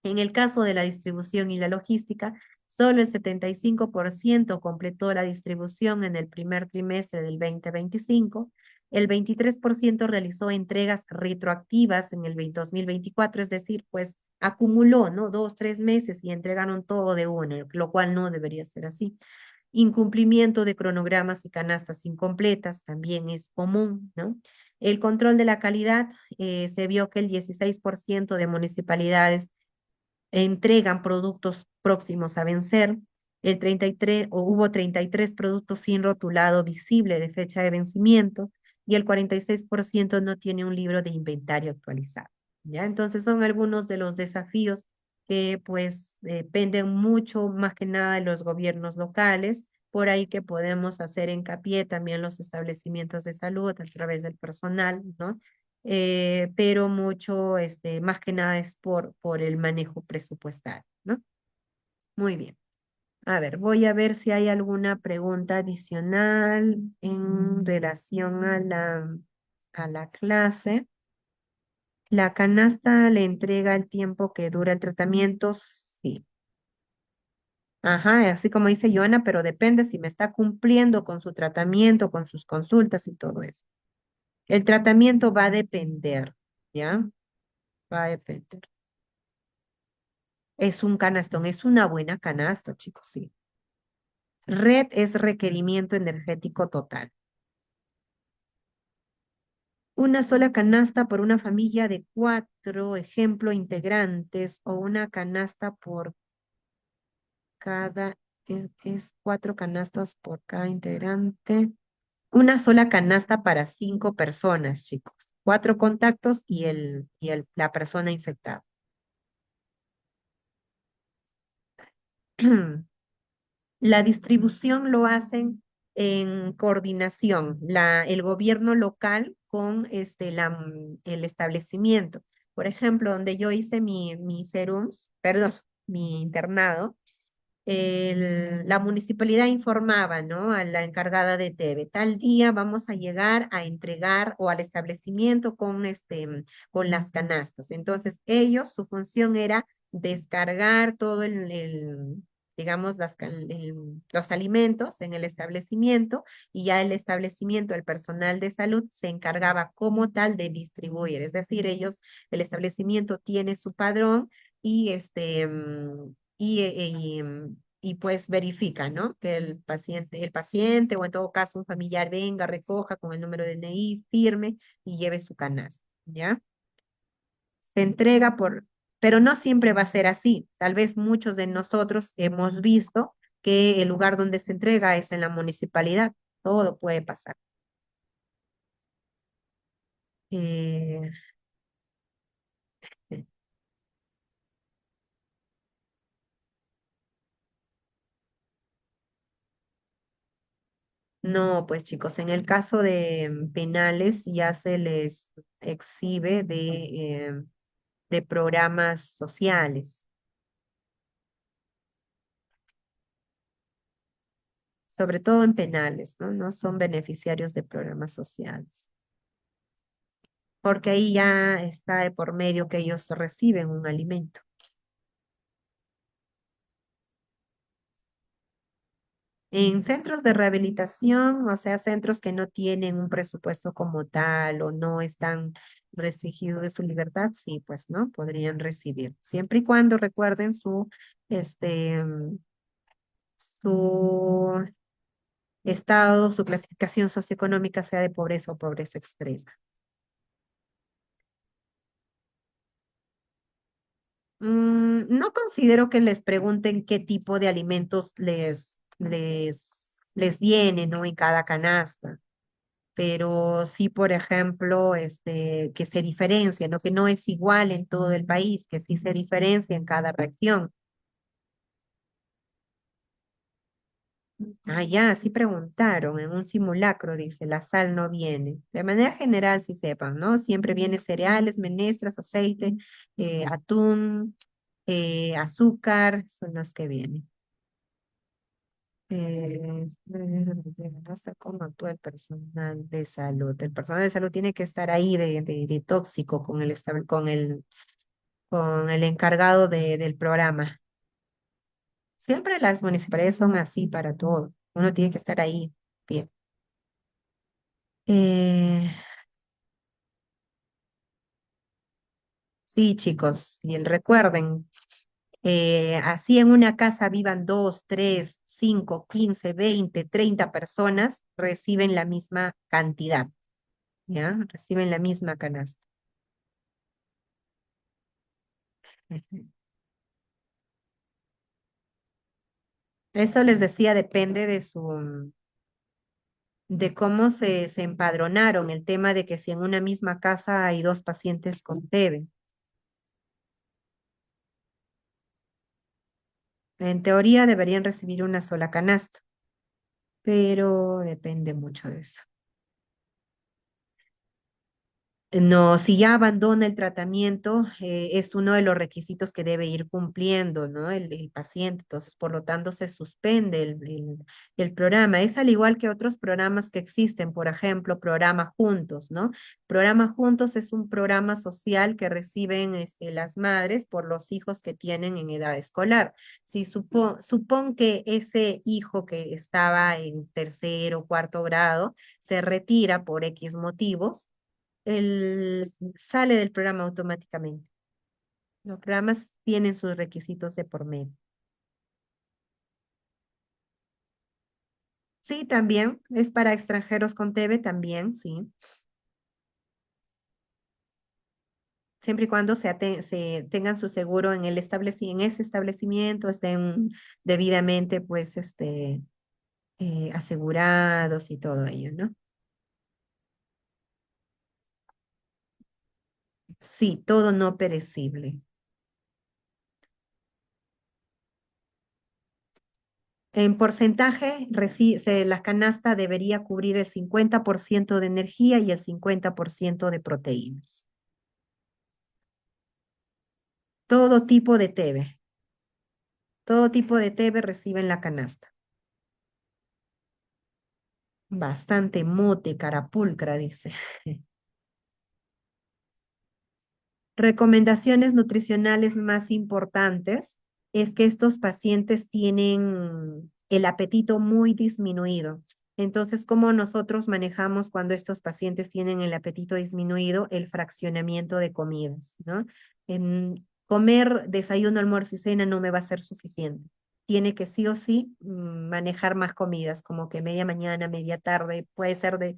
En el caso de la distribución y la logística, solo el 75% completó la distribución en el primer trimestre del 2025. El 23% realizó entregas retroactivas en el 2024, es decir, pues acumuló, ¿no? 2, 3 meses y entregaron todo de una, lo cual no debería ser así. Incumplimiento de cronogramas y canastas incompletas también es común, ¿no? El control de la calidad, se vio que el 16% de municipalidades entregan productos próximos a vencer. El 33, o hubo 33 productos sin rotulado visible de fecha de vencimiento y el 46% no tiene un libro de inventario actualizado. ¿Ya? Entonces son algunos de los desafíos que pues dependen mucho más que nada de los gobiernos locales, por ahí que podemos hacer hincapié también los establecimientos de salud a través del personal, ¿no? Pero mucho, más que nada es por el manejo presupuestario, ¿no? Muy bien. A ver, voy a ver si hay alguna pregunta adicional en relación a la clase. ¿La canasta le entrega el tiempo que dura el tratamiento? Sí. Ajá, así como dice Joana, pero depende si me está cumpliendo con su tratamiento, con sus consultas y todo eso. El tratamiento va a depender, ¿ya? Va a depender. Es un canastón, es una buena canasta, chicos, sí. Red es requerimiento energético total. Una sola canasta por una familia de 4, ejemplo, integrantes, o una canasta por cada, es 4 canastas por cada integrante. Una sola canasta para 5 personas, chicos. 4 contactos la persona infectada. La distribución lo hacen en coordinación, el gobierno local con el establecimiento. Por ejemplo, donde yo hice mi serums, perdón, mi internado, la municipalidad informaba, ¿no? A la encargada de TV, tal día vamos a llegar a entregar o al establecimiento con las canastas. Entonces, ellos, su función era descargar todo digamos, los alimentos en el establecimiento y ya el establecimiento, el personal de salud se encargaba como tal de distribuir. Es decir, el establecimiento tiene su padrón y y pues verifica, ¿no? Que el paciente o en todo caso un familiar venga, recoja con el número de DNI, firme y lleve su canasta, ¿ya? Se entrega pero no siempre va a ser así. Tal vez muchos de nosotros hemos visto que el lugar donde se entrega es en la municipalidad. Todo puede pasar. Eh, no, pues chicos, en el caso de penales ya se les exhibe de programas sociales, sobre todo en penales, ¿no? No son beneficiarios de programas sociales, porque ahí ya está de por medio que ellos reciben un alimento. En centros de rehabilitación, o sea, centros que no tienen un presupuesto como tal o no están restringidos de su libertad, sí, pues, ¿no? Podrían recibir, siempre y cuando recuerden su estado, su clasificación socioeconómica sea de pobreza o pobreza extrema. No considero que les pregunten qué tipo de alimentos les viene, ¿no? En cada canasta, pero sí, por ejemplo, que se diferencia, ¿no? Que no es igual en todo el país, que sí se diferencia en cada región. Ah, ya, sí preguntaron en un simulacro, dice, la sal no viene. De manera general, sí sepan, ¿no? Siempre viene cereales, menestras, aceite, atún, azúcar, son los que vienen. Hasta cómo actúa el personal de salud. El personal de salud tiene que estar ahí de tóxico con el encargado del programa. Siempre las municipalidades son así para todo. Uno tiene que estar ahí. Bien. Eh, sí, chicos, y recuerden, así en una casa vivan 2, 3, 5, 15, 20, 30 personas, reciben la misma cantidad, ¿ya? Reciben la misma canasta. Ujú. Eso les decía, depende de cómo se empadronaron, el tema de que si en una misma casa hay dos pacientes con TB. En teoría deberían recibir una sola canasta, pero depende mucho de eso. No, si ya abandona el tratamiento, es uno de los requisitos que debe ir cumpliendo, ¿no? El paciente. Entonces, por lo tanto, se suspende el programa. Es al igual que otros programas que existen, por ejemplo, Programa Juntos, ¿no? Programa Juntos es un programa social que reciben las madres por los hijos que tienen en edad escolar. Si supón que ese hijo que estaba en tercero o cuarto grado se retira por X motivos, sale del programa automáticamente. Los programas tienen sus requisitos de por medio. Sí, también, es para extranjeros con TV también, sí. Siempre y cuando se tengan su seguro en en ese establecimiento, estén debidamente, pues, asegurados y todo ello, ¿no? Sí, todo no perecible. En porcentaje, la canasta debería cubrir el 50% de energía y el 50% de proteínas. Todo tipo de TV, todo tipo de TV reciben la canasta. Bastante mote, carapulcra, dice. Recomendaciones nutricionales más importantes. es que estos pacientes tienen el apetito muy disminuido. Entonces, ¿cómo nosotros manejamos cuando estos pacientes tienen el apetito disminuido? El fraccionamiento de comidas, ¿no? En comer desayuno, almuerzo y cena no me va a ser suficiente. Tiene que sí o sí manejar más comidas, como que media mañana, media tarde, puede ser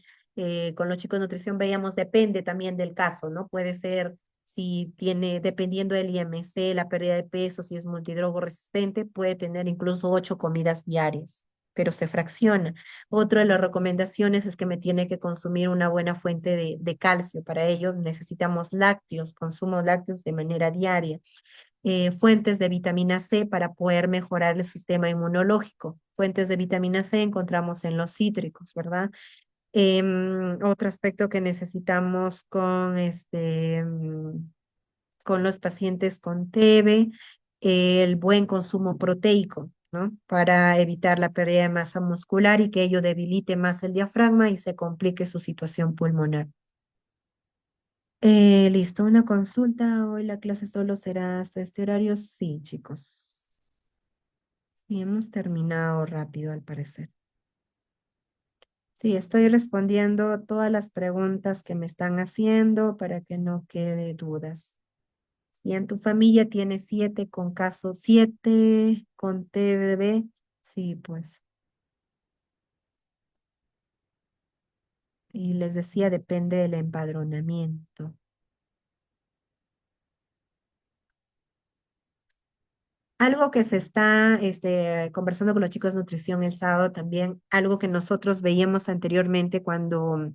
con los chicos de nutrición veíamos, depende también del caso, ¿no? Puede ser si tiene, dependiendo del IMC, la pérdida de peso, si es multidrogo resistente, puede tener incluso 8 comidas diarias, pero se fracciona. Otra de las recomendaciones es que me tiene que consumir una buena fuente de calcio. Para ello necesitamos lácteos, consumo lácteos de manera diaria. Fuentes de vitamina C para poder mejorar el sistema inmunológico. Fuentes de vitamina C encontramos en los cítricos, ¿verdad? Otro aspecto que necesitamos con los pacientes con TB, el buen consumo proteico, ¿no? Para evitar la pérdida de masa muscular y que ello debilite más el diafragma y se complique su situación pulmonar. Listo, una consulta. Hoy la clase solo será hasta este horario. Sí, chicos. Sí, hemos terminado rápido al parecer. Sí, estoy respondiendo todas las preguntas que me están haciendo para que no quede dudas. Si en tu familia tienes 7 con TBB, sí, pues. Y les decía, depende del empadronamiento. Algo que se está conversando con los chicos de nutrición el sábado también, algo que nosotros veíamos anteriormente cuando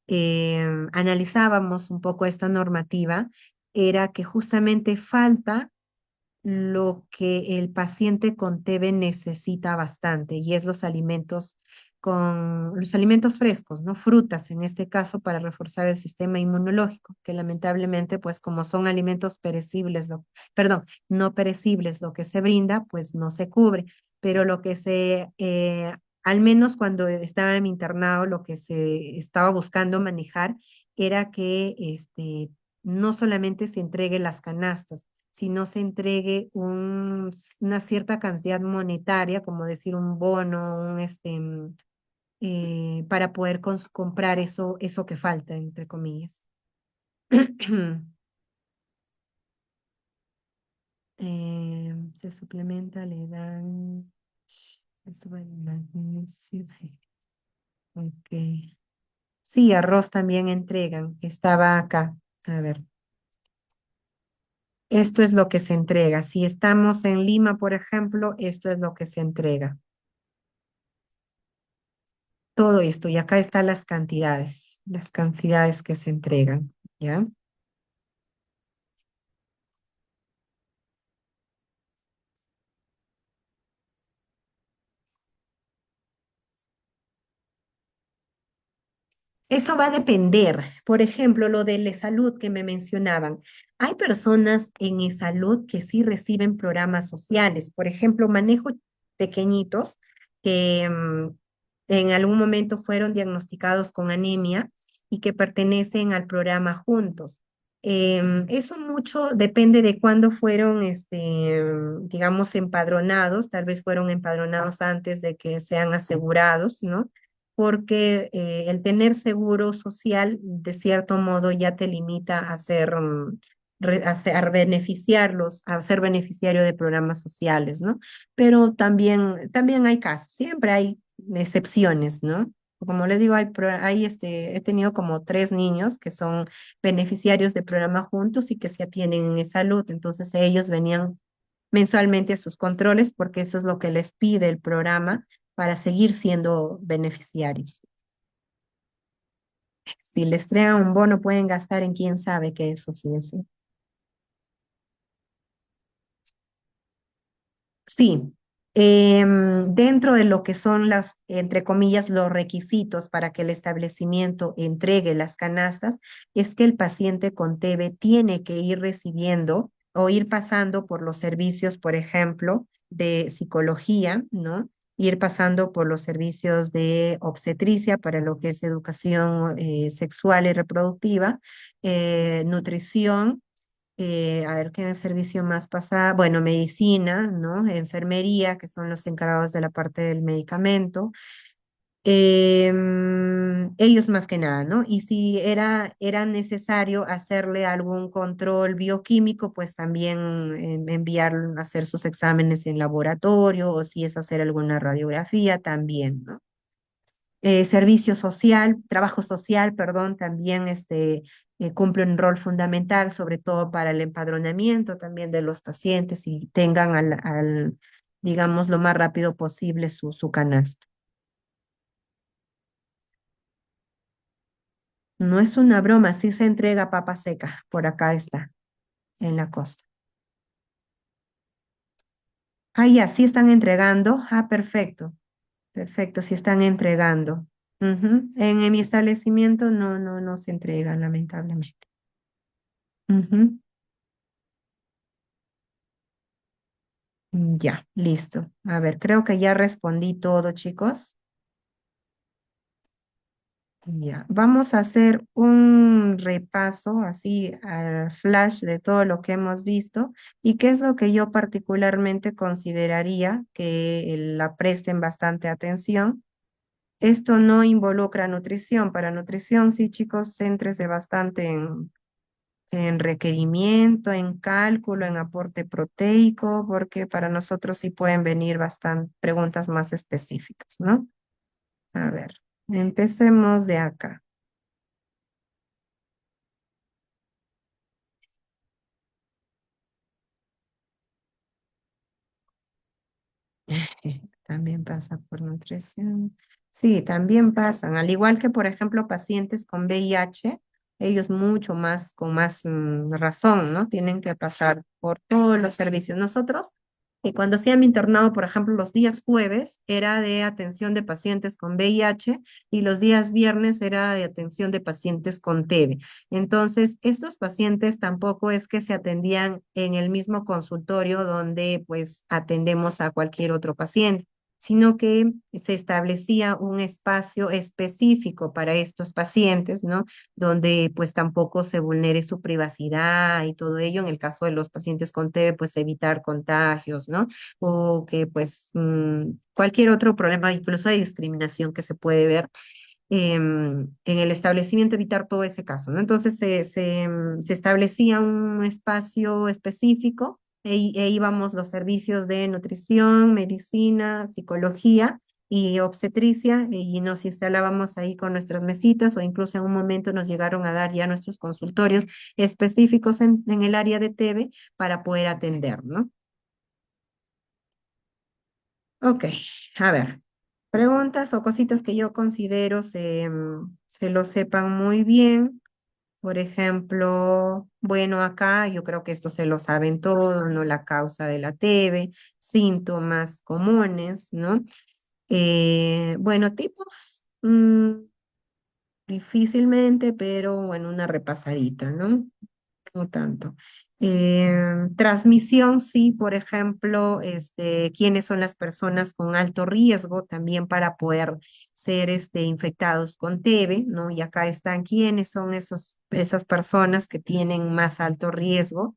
analizábamos un poco esta normativa, era que justamente falta lo que el paciente con TB necesita bastante y es los alimentos frescos, ¿no? Frutas en este caso para reforzar el sistema inmunológico, que lamentablemente pues como son alimentos perecibles, perdón, no perecibles, lo que se brinda pues no se cubre, pero al menos cuando estaba en mi internado, lo que se estaba buscando manejar era que no solamente se entregue las canastas, si no se entregue una cierta cantidad monetaria, como decir un bono, para poder comprar eso que falta, entre comillas. Se suplementa, le dan esto va en magnesio. Ok. Sí, arroz también entregan. Estaba acá. A ver. Esto es lo que se entrega. Si estamos en Lima, por ejemplo, esto es lo que se entrega. Todo esto, y acá están las cantidades que se entregan, ¿ya? Eso va a depender. Por ejemplo, lo de la salud que me mencionaban. Hay personas en salud que sí reciben programas sociales. Por ejemplo, manejo pequeñitos que en algún momento fueron diagnosticados con anemia y que pertenecen al programa Juntos. Eso mucho depende de cuándo fueron, digamos, empadronados. Tal vez fueron empadronados antes de que sean asegurados, ¿no? Porque el tener seguro social, de cierto modo, ya te limita a beneficiarlos, a ser beneficiario de programas sociales, ¿no? Pero también hay casos, siempre hay excepciones, ¿no? Como les digo, he tenido como 3 niños que son beneficiarios del programa Juntos y que se atienden en salud, entonces ellos venían mensualmente a sus controles porque eso es lo que les pide el programa para seguir siendo beneficiarios. Si les traen un bono, pueden gastar en quién sabe qué eso sí es. Sí, dentro de lo que son entre comillas, los requisitos para que el establecimiento entregue las canastas, es que el paciente con TB tiene que ir recibiendo o ir pasando por los servicios, por ejemplo, de psicología, ¿no? Ir pasando por los servicios de obstetricia para lo que es educación sexual y reproductiva, nutrición A ver qué servicio más pasa. Bueno, medicina, ¿no? Enfermería, que son los encargados de la parte del medicamento. Ellos más que nada, ¿no? Y si era necesario hacerle algún control bioquímico, pues también enviar a hacer sus exámenes en laboratorio o si es hacer alguna radiografía, también, ¿no? Servicio social, trabajo social, perdón, también cumple un rol fundamental, sobre todo para el empadronamiento también de los pacientes y tengan digamos, lo más rápido posible su canasta. No es una broma, sí se entrega papa seca, por acá está, en la costa. Ah, ya, sí están entregando. Ah, perfecto, perfecto, sí están entregando. Ujú. En mi establecimiento no se entregan, lamentablemente. Ujú. Ya, listo. A ver, creo que ya respondí todo, chicos. Ya, vamos a hacer un repaso así al flash de todo lo que hemos visto y qué es lo que yo particularmente consideraría que la presten bastante atención. Esto no involucra nutrición. Para nutrición, sí, chicos, céntrese bastante en requerimiento, en cálculo, en aporte proteico, porque para nosotros sí pueden venir bastante preguntas más específicas, ¿no? A ver, empecemos de acá. También pasa por nutrición. Sí, también pasan, al igual que, por ejemplo, pacientes con VIH, ellos mucho más, con más razón, ¿no? Tienen que pasar por todos los servicios. Nosotros, cuando hacía mi internado, por ejemplo, los días jueves era de atención de pacientes con VIH y los días viernes era de atención de pacientes con TB. Entonces, estos pacientes tampoco es que se atendían en el mismo consultorio donde pues atendemos a cualquier otro paciente, sino que se establecía un espacio específico para estos pacientes, ¿no? Donde pues tampoco se vulnere su privacidad y todo ello. En el caso de los pacientes con TB, pues evitar contagios, ¿no? O que pues cualquier otro problema, incluso de discriminación que se puede ver en el establecimiento, evitar todo ese caso, ¿no? Entonces se establecía un espacio específico e íbamos los servicios de nutrición, medicina, psicología y obstetricia y nos instalábamos ahí con nuestras mesitas o incluso en un momento nos llegaron a dar ya nuestros consultorios específicos en el área de TB para poder atender, ¿no? Ok, a ver. Preguntas o cositas que yo considero se lo sepan muy bien. Por ejemplo, bueno, acá yo creo que esto se lo saben todos, ¿no? La causa de la TB, síntomas comunes, ¿no? Bueno, tipos, difícilmente, pero bueno, una repasadita, ¿no? No tanto. Transmisión, sí, por ejemplo, quiénes son las personas con alto riesgo también para poder ser infectados con TB, ¿no? Y acá están quiénes son esas personas que tienen más alto riesgo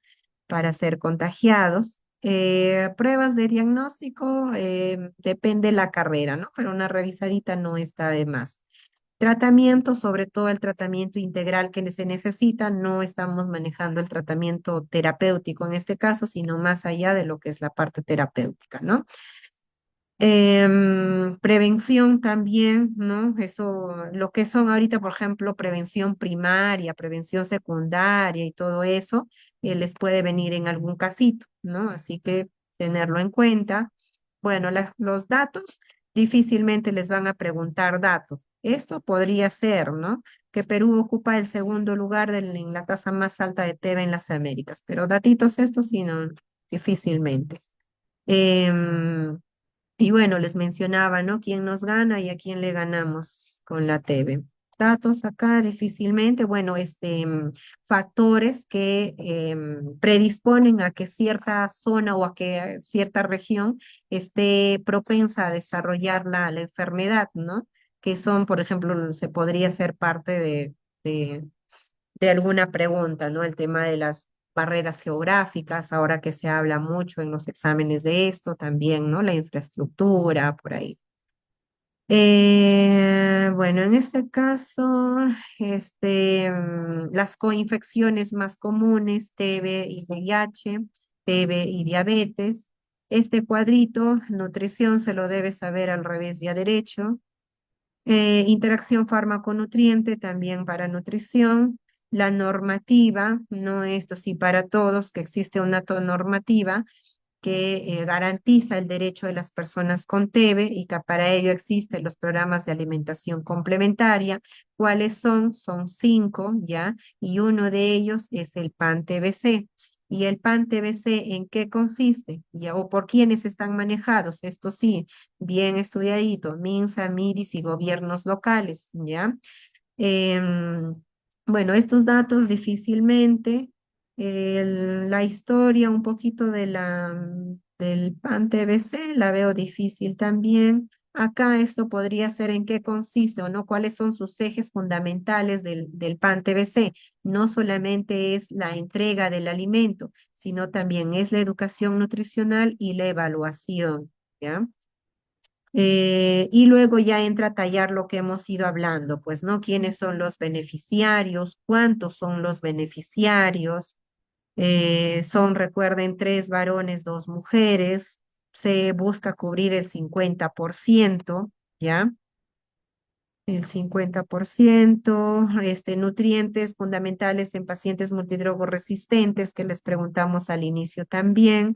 para ser contagiados. Pruebas de diagnóstico, depende la carrera, ¿no? Pero una revisadita no está de más. Tratamiento, sobre todo el tratamiento integral que se necesita, no estamos manejando el tratamiento terapéutico en este caso, sino más allá de lo que es la parte terapéutica, ¿no? Prevención también, ¿no? Eso, lo que son ahorita, por ejemplo, prevención primaria, prevención secundaria y todo eso, les puede venir en algún casito, ¿no? Así que tenerlo en cuenta. Bueno, los datos, difícilmente les van a preguntar datos. Esto podría ser, ¿no? Que Perú ocupa el segundo lugar en la tasa más alta de TB en las Américas, pero datitos estos sí, no, difícilmente. Em, y bueno, les mencionaba, ¿no? ¿Quién nos gana y a quién le ganamos con la TV? Datos acá difícilmente, bueno, factores que predisponen a que cierta zona o a que cierta región esté propensa a desarrollar la enfermedad, ¿no? Que son, por ejemplo, se podría ser parte de alguna pregunta, ¿no? El tema de barreras geográficas, ahora que se habla mucho en los exámenes de esto también, ¿no? La infraestructura, por ahí. Bueno, en este caso, las coinfecciones más comunes, TB y VIH, TB y diabetes. Este cuadrito, nutrición, se lo debe saber al revés y a derecho. Interacción fármaco-nutriente también para nutrición. La normativa, no esto sí para todos, que existe una normativa que garantiza el derecho de las personas con TB y que para ello existen los programas de alimentación complementaria. ¿Cuáles son? Son 5, ¿ya? Y uno de ellos es el PAN-TBC. ¿Y el PAN-TBC en qué consiste? ¿Ya? ¿O por quiénes están manejados? Esto sí, bien estudiadito, MINSA, MIDIS y gobiernos locales, ¿ya? Em, bueno, estos datos difícilmente, la historia un poquito de del PAN-TBC la veo difícil también. Acá esto podría ser en qué consiste o no, cuáles son sus ejes fundamentales del PAN-TBC. No solamente es la entrega del alimento, sino también es la educación nutricional y la evaluación, ¿ya? Y luego ya entra a tallar lo que hemos ido hablando, pues, ¿no? ¿Quiénes son los beneficiarios? ¿Cuántos son los beneficiarios? Recuerden, 3 varones, 2 mujeres. Se busca cubrir el 50%, ¿ya? El 50%, nutrientes fundamentales en pacientes multidrogoresistentes, que les preguntamos al inicio también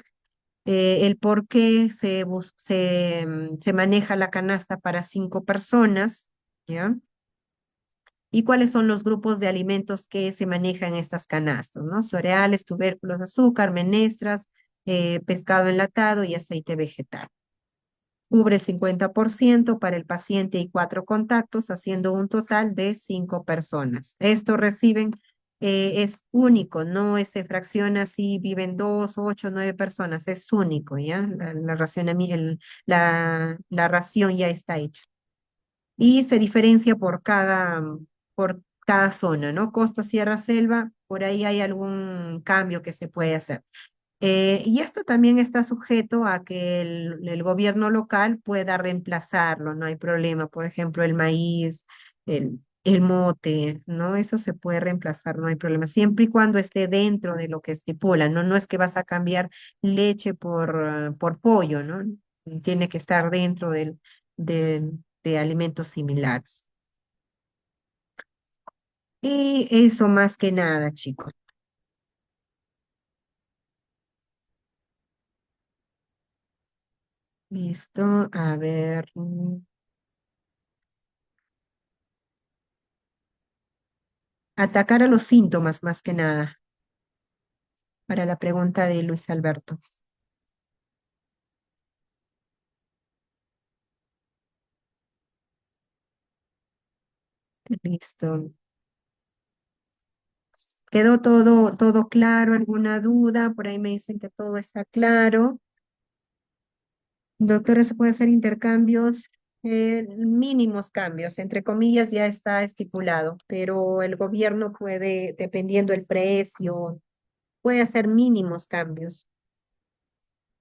el por qué se maneja la canasta para 5 personas, ¿ya? Y cuáles son los grupos de alimentos que se manejan en estas canastas, ¿no? Cereales, tubérculos, azúcar, menestras, pescado enlatado y aceite vegetal. Cubre el 50% para el paciente y 4 contactos, haciendo un total de 5 personas. Esto reciben, es único, no se fracciona si viven 2, 8, 9 personas, es único, ¿ya? La ración ya está hecha. Y se diferencia por cada zona, ¿no? Costa, sierra, selva, por ahí hay algún cambio que se puede hacer. Y esto también está sujeto a que el gobierno local pueda reemplazarlo, no hay problema. Por ejemplo, el maíz, el mote, ¿no? Eso se puede reemplazar, no hay problema, siempre y cuando esté dentro de lo que estipula, ¿no? No es que vas a cambiar leche por pollo, ¿no? Tiene que estar dentro de alimentos similares. Y eso más que nada, chicos. Listo, a ver. Atacar a los síntomas más que nada, para la pregunta de Luis Alberto. Listo. ¿Quedó todo claro? ¿Alguna duda? Por ahí me dicen que todo está claro. Doctora, ¿se puede hacer intercambios? Mínimos cambios, entre comillas, ya está estipulado, pero el gobierno puede, dependiendo el precio, puede hacer mínimos cambios,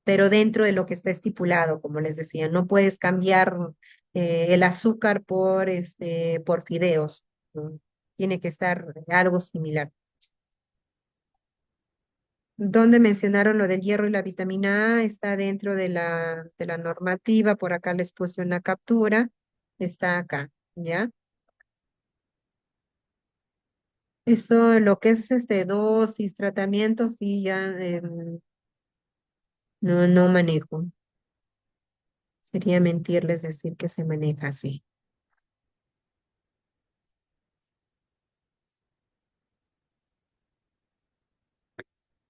pero dentro de lo que está estipulado, como les decía, no puedes cambiar el azúcar por fideos, ¿no? Tiene que estar algo similar. Donde mencionaron lo del hierro y la vitamina A, está dentro de la normativa, por acá les puse una captura, está acá, ¿ya? Eso, lo que es dosis, tratamiento, sí, ya no manejo. Sería mentirles decir que se maneja así.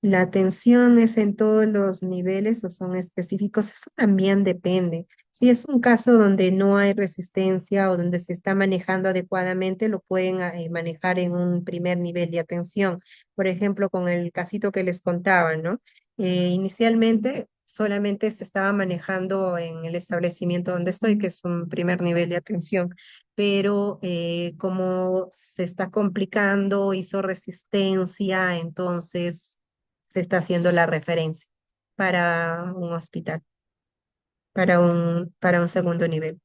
¿La atención es en todos los niveles o son específicos? Eso también depende. Si es un caso donde no hay resistencia o donde se está manejando adecuadamente, lo pueden manejar en un primer nivel de atención. Por ejemplo, con el casito que les contaba, ¿no? Inicialmente solamente se estaba manejando en el establecimiento donde estoy, que es un primer nivel de atención, pero como se está complicando, hizo resistencia, entonces se está haciendo la referencia para un hospital, para un segundo nivel.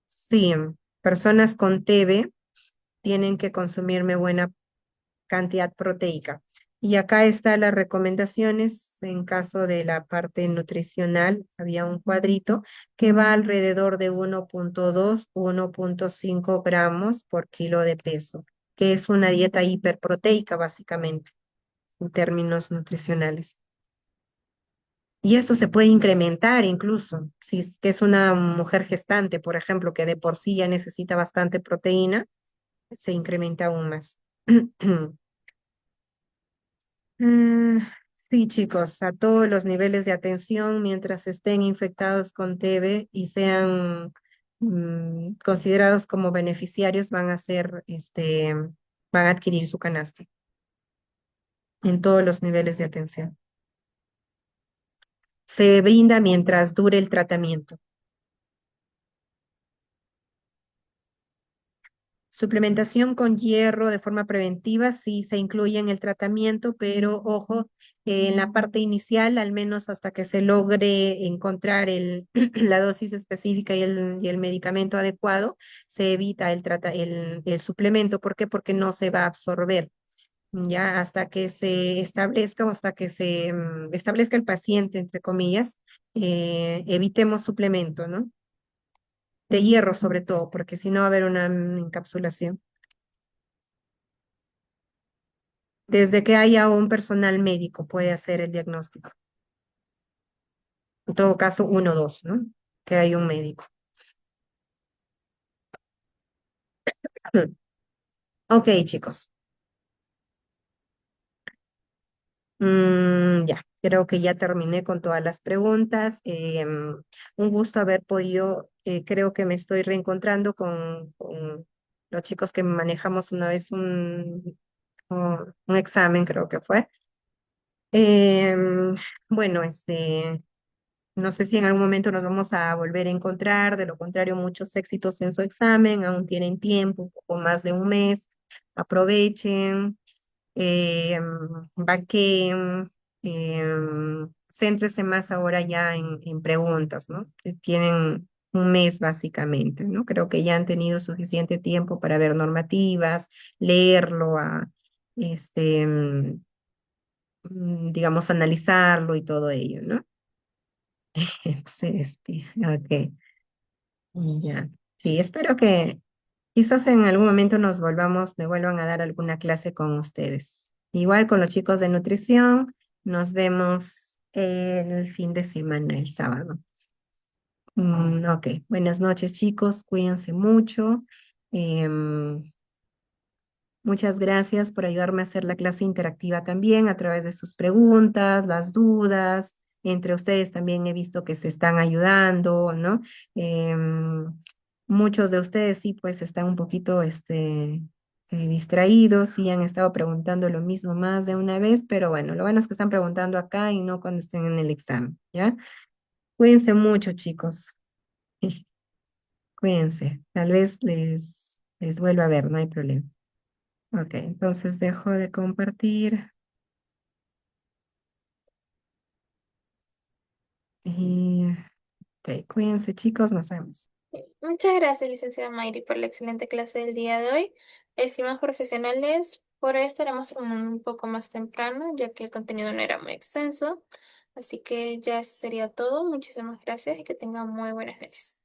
Sí, personas con TB tienen que consumirme buena cantidad proteica. Y acá están las recomendaciones en caso de la parte nutricional. Había un cuadrito que va alrededor de 1,2, 1,5 gramos por kilo de peso, que es una dieta hiperproteica básicamente en términos nutricionales. Y esto se puede incrementar incluso, si es que es una mujer gestante, por ejemplo, que de por sí ya necesita bastante proteína, se incrementa aún más. Mm, sí, chicos, a todos los niveles de atención, mientras estén infectados con TB y sean considerados como beneficiarios, van a ser, van a adquirir su canasta en todos los niveles de atención. Se brinda mientras dure el tratamiento. Suplementación con hierro de forma preventiva sí se incluye en el tratamiento, pero ojo, en la parte inicial, al menos hasta que se logre encontrar la dosis específica y el medicamento adecuado, se evita el suplemento. ¿Por qué? Porque no se va a absorber. Ya hasta que se establezca o hasta que se establezca el paciente, entre comillas, evitemos suplemento, ¿no? De hierro sobre todo, porque si no va a haber una encapsulación. Desde que haya un personal médico puede hacer el diagnóstico. En todo caso, uno o dos, ¿no? Que hay un médico. Ok, chicos. Ya, creo que ya terminé con todas las preguntas. Un gusto haber podido, creo que me estoy reencontrando con los chicos que manejamos una vez un examen, creo que fue. Em, bueno, no sé si en algún momento nos vamos a volver a encontrar, de lo contrario, muchos éxitos en su examen, aún tienen tiempo, un poco más de un mes, aprovechen, vaquen, céntrese más ahora ya en preguntas, ¿no? Que tienen un mes básicamente, ¿no? Creo que ya han tenido suficiente tiempo para ver normativas, leerlo, digamos, analizarlo y todo ello, ¿no? Ok, ya. Sí, espero que quizás en algún momento me vuelvan a dar alguna clase con ustedes. Igual con los chicos de nutrición, nos vemos el fin de semana, el sábado. Ok, buenas noches chicos, cuídense mucho. Em, Muchas gracias por ayudarme a hacer la clase interactiva también a través de sus preguntas, las dudas. Entre ustedes también he visto que se están ayudando, ¿no? Em, Muchos de ustedes sí, pues están un poquito distraídos y han estado preguntando lo mismo más de una vez, pero bueno, lo bueno es que están preguntando acá y no cuando estén en el examen, ¿ya? Cuídense mucho, chicos. Cuídense. Tal vez les vuelva a ver, no hay problema. Ok, entonces dejo de compartir y ok, cuídense chicos, nos vemos. Muchas gracias, licenciada Mayri, por la excelente clase del día de hoy. Estimados profesionales, por hoy estaremos terminando un poco más temprano, ya que el contenido no era muy extenso. Así que ya eso sería todo. Muchísimas gracias y que tengan muy buenas noches.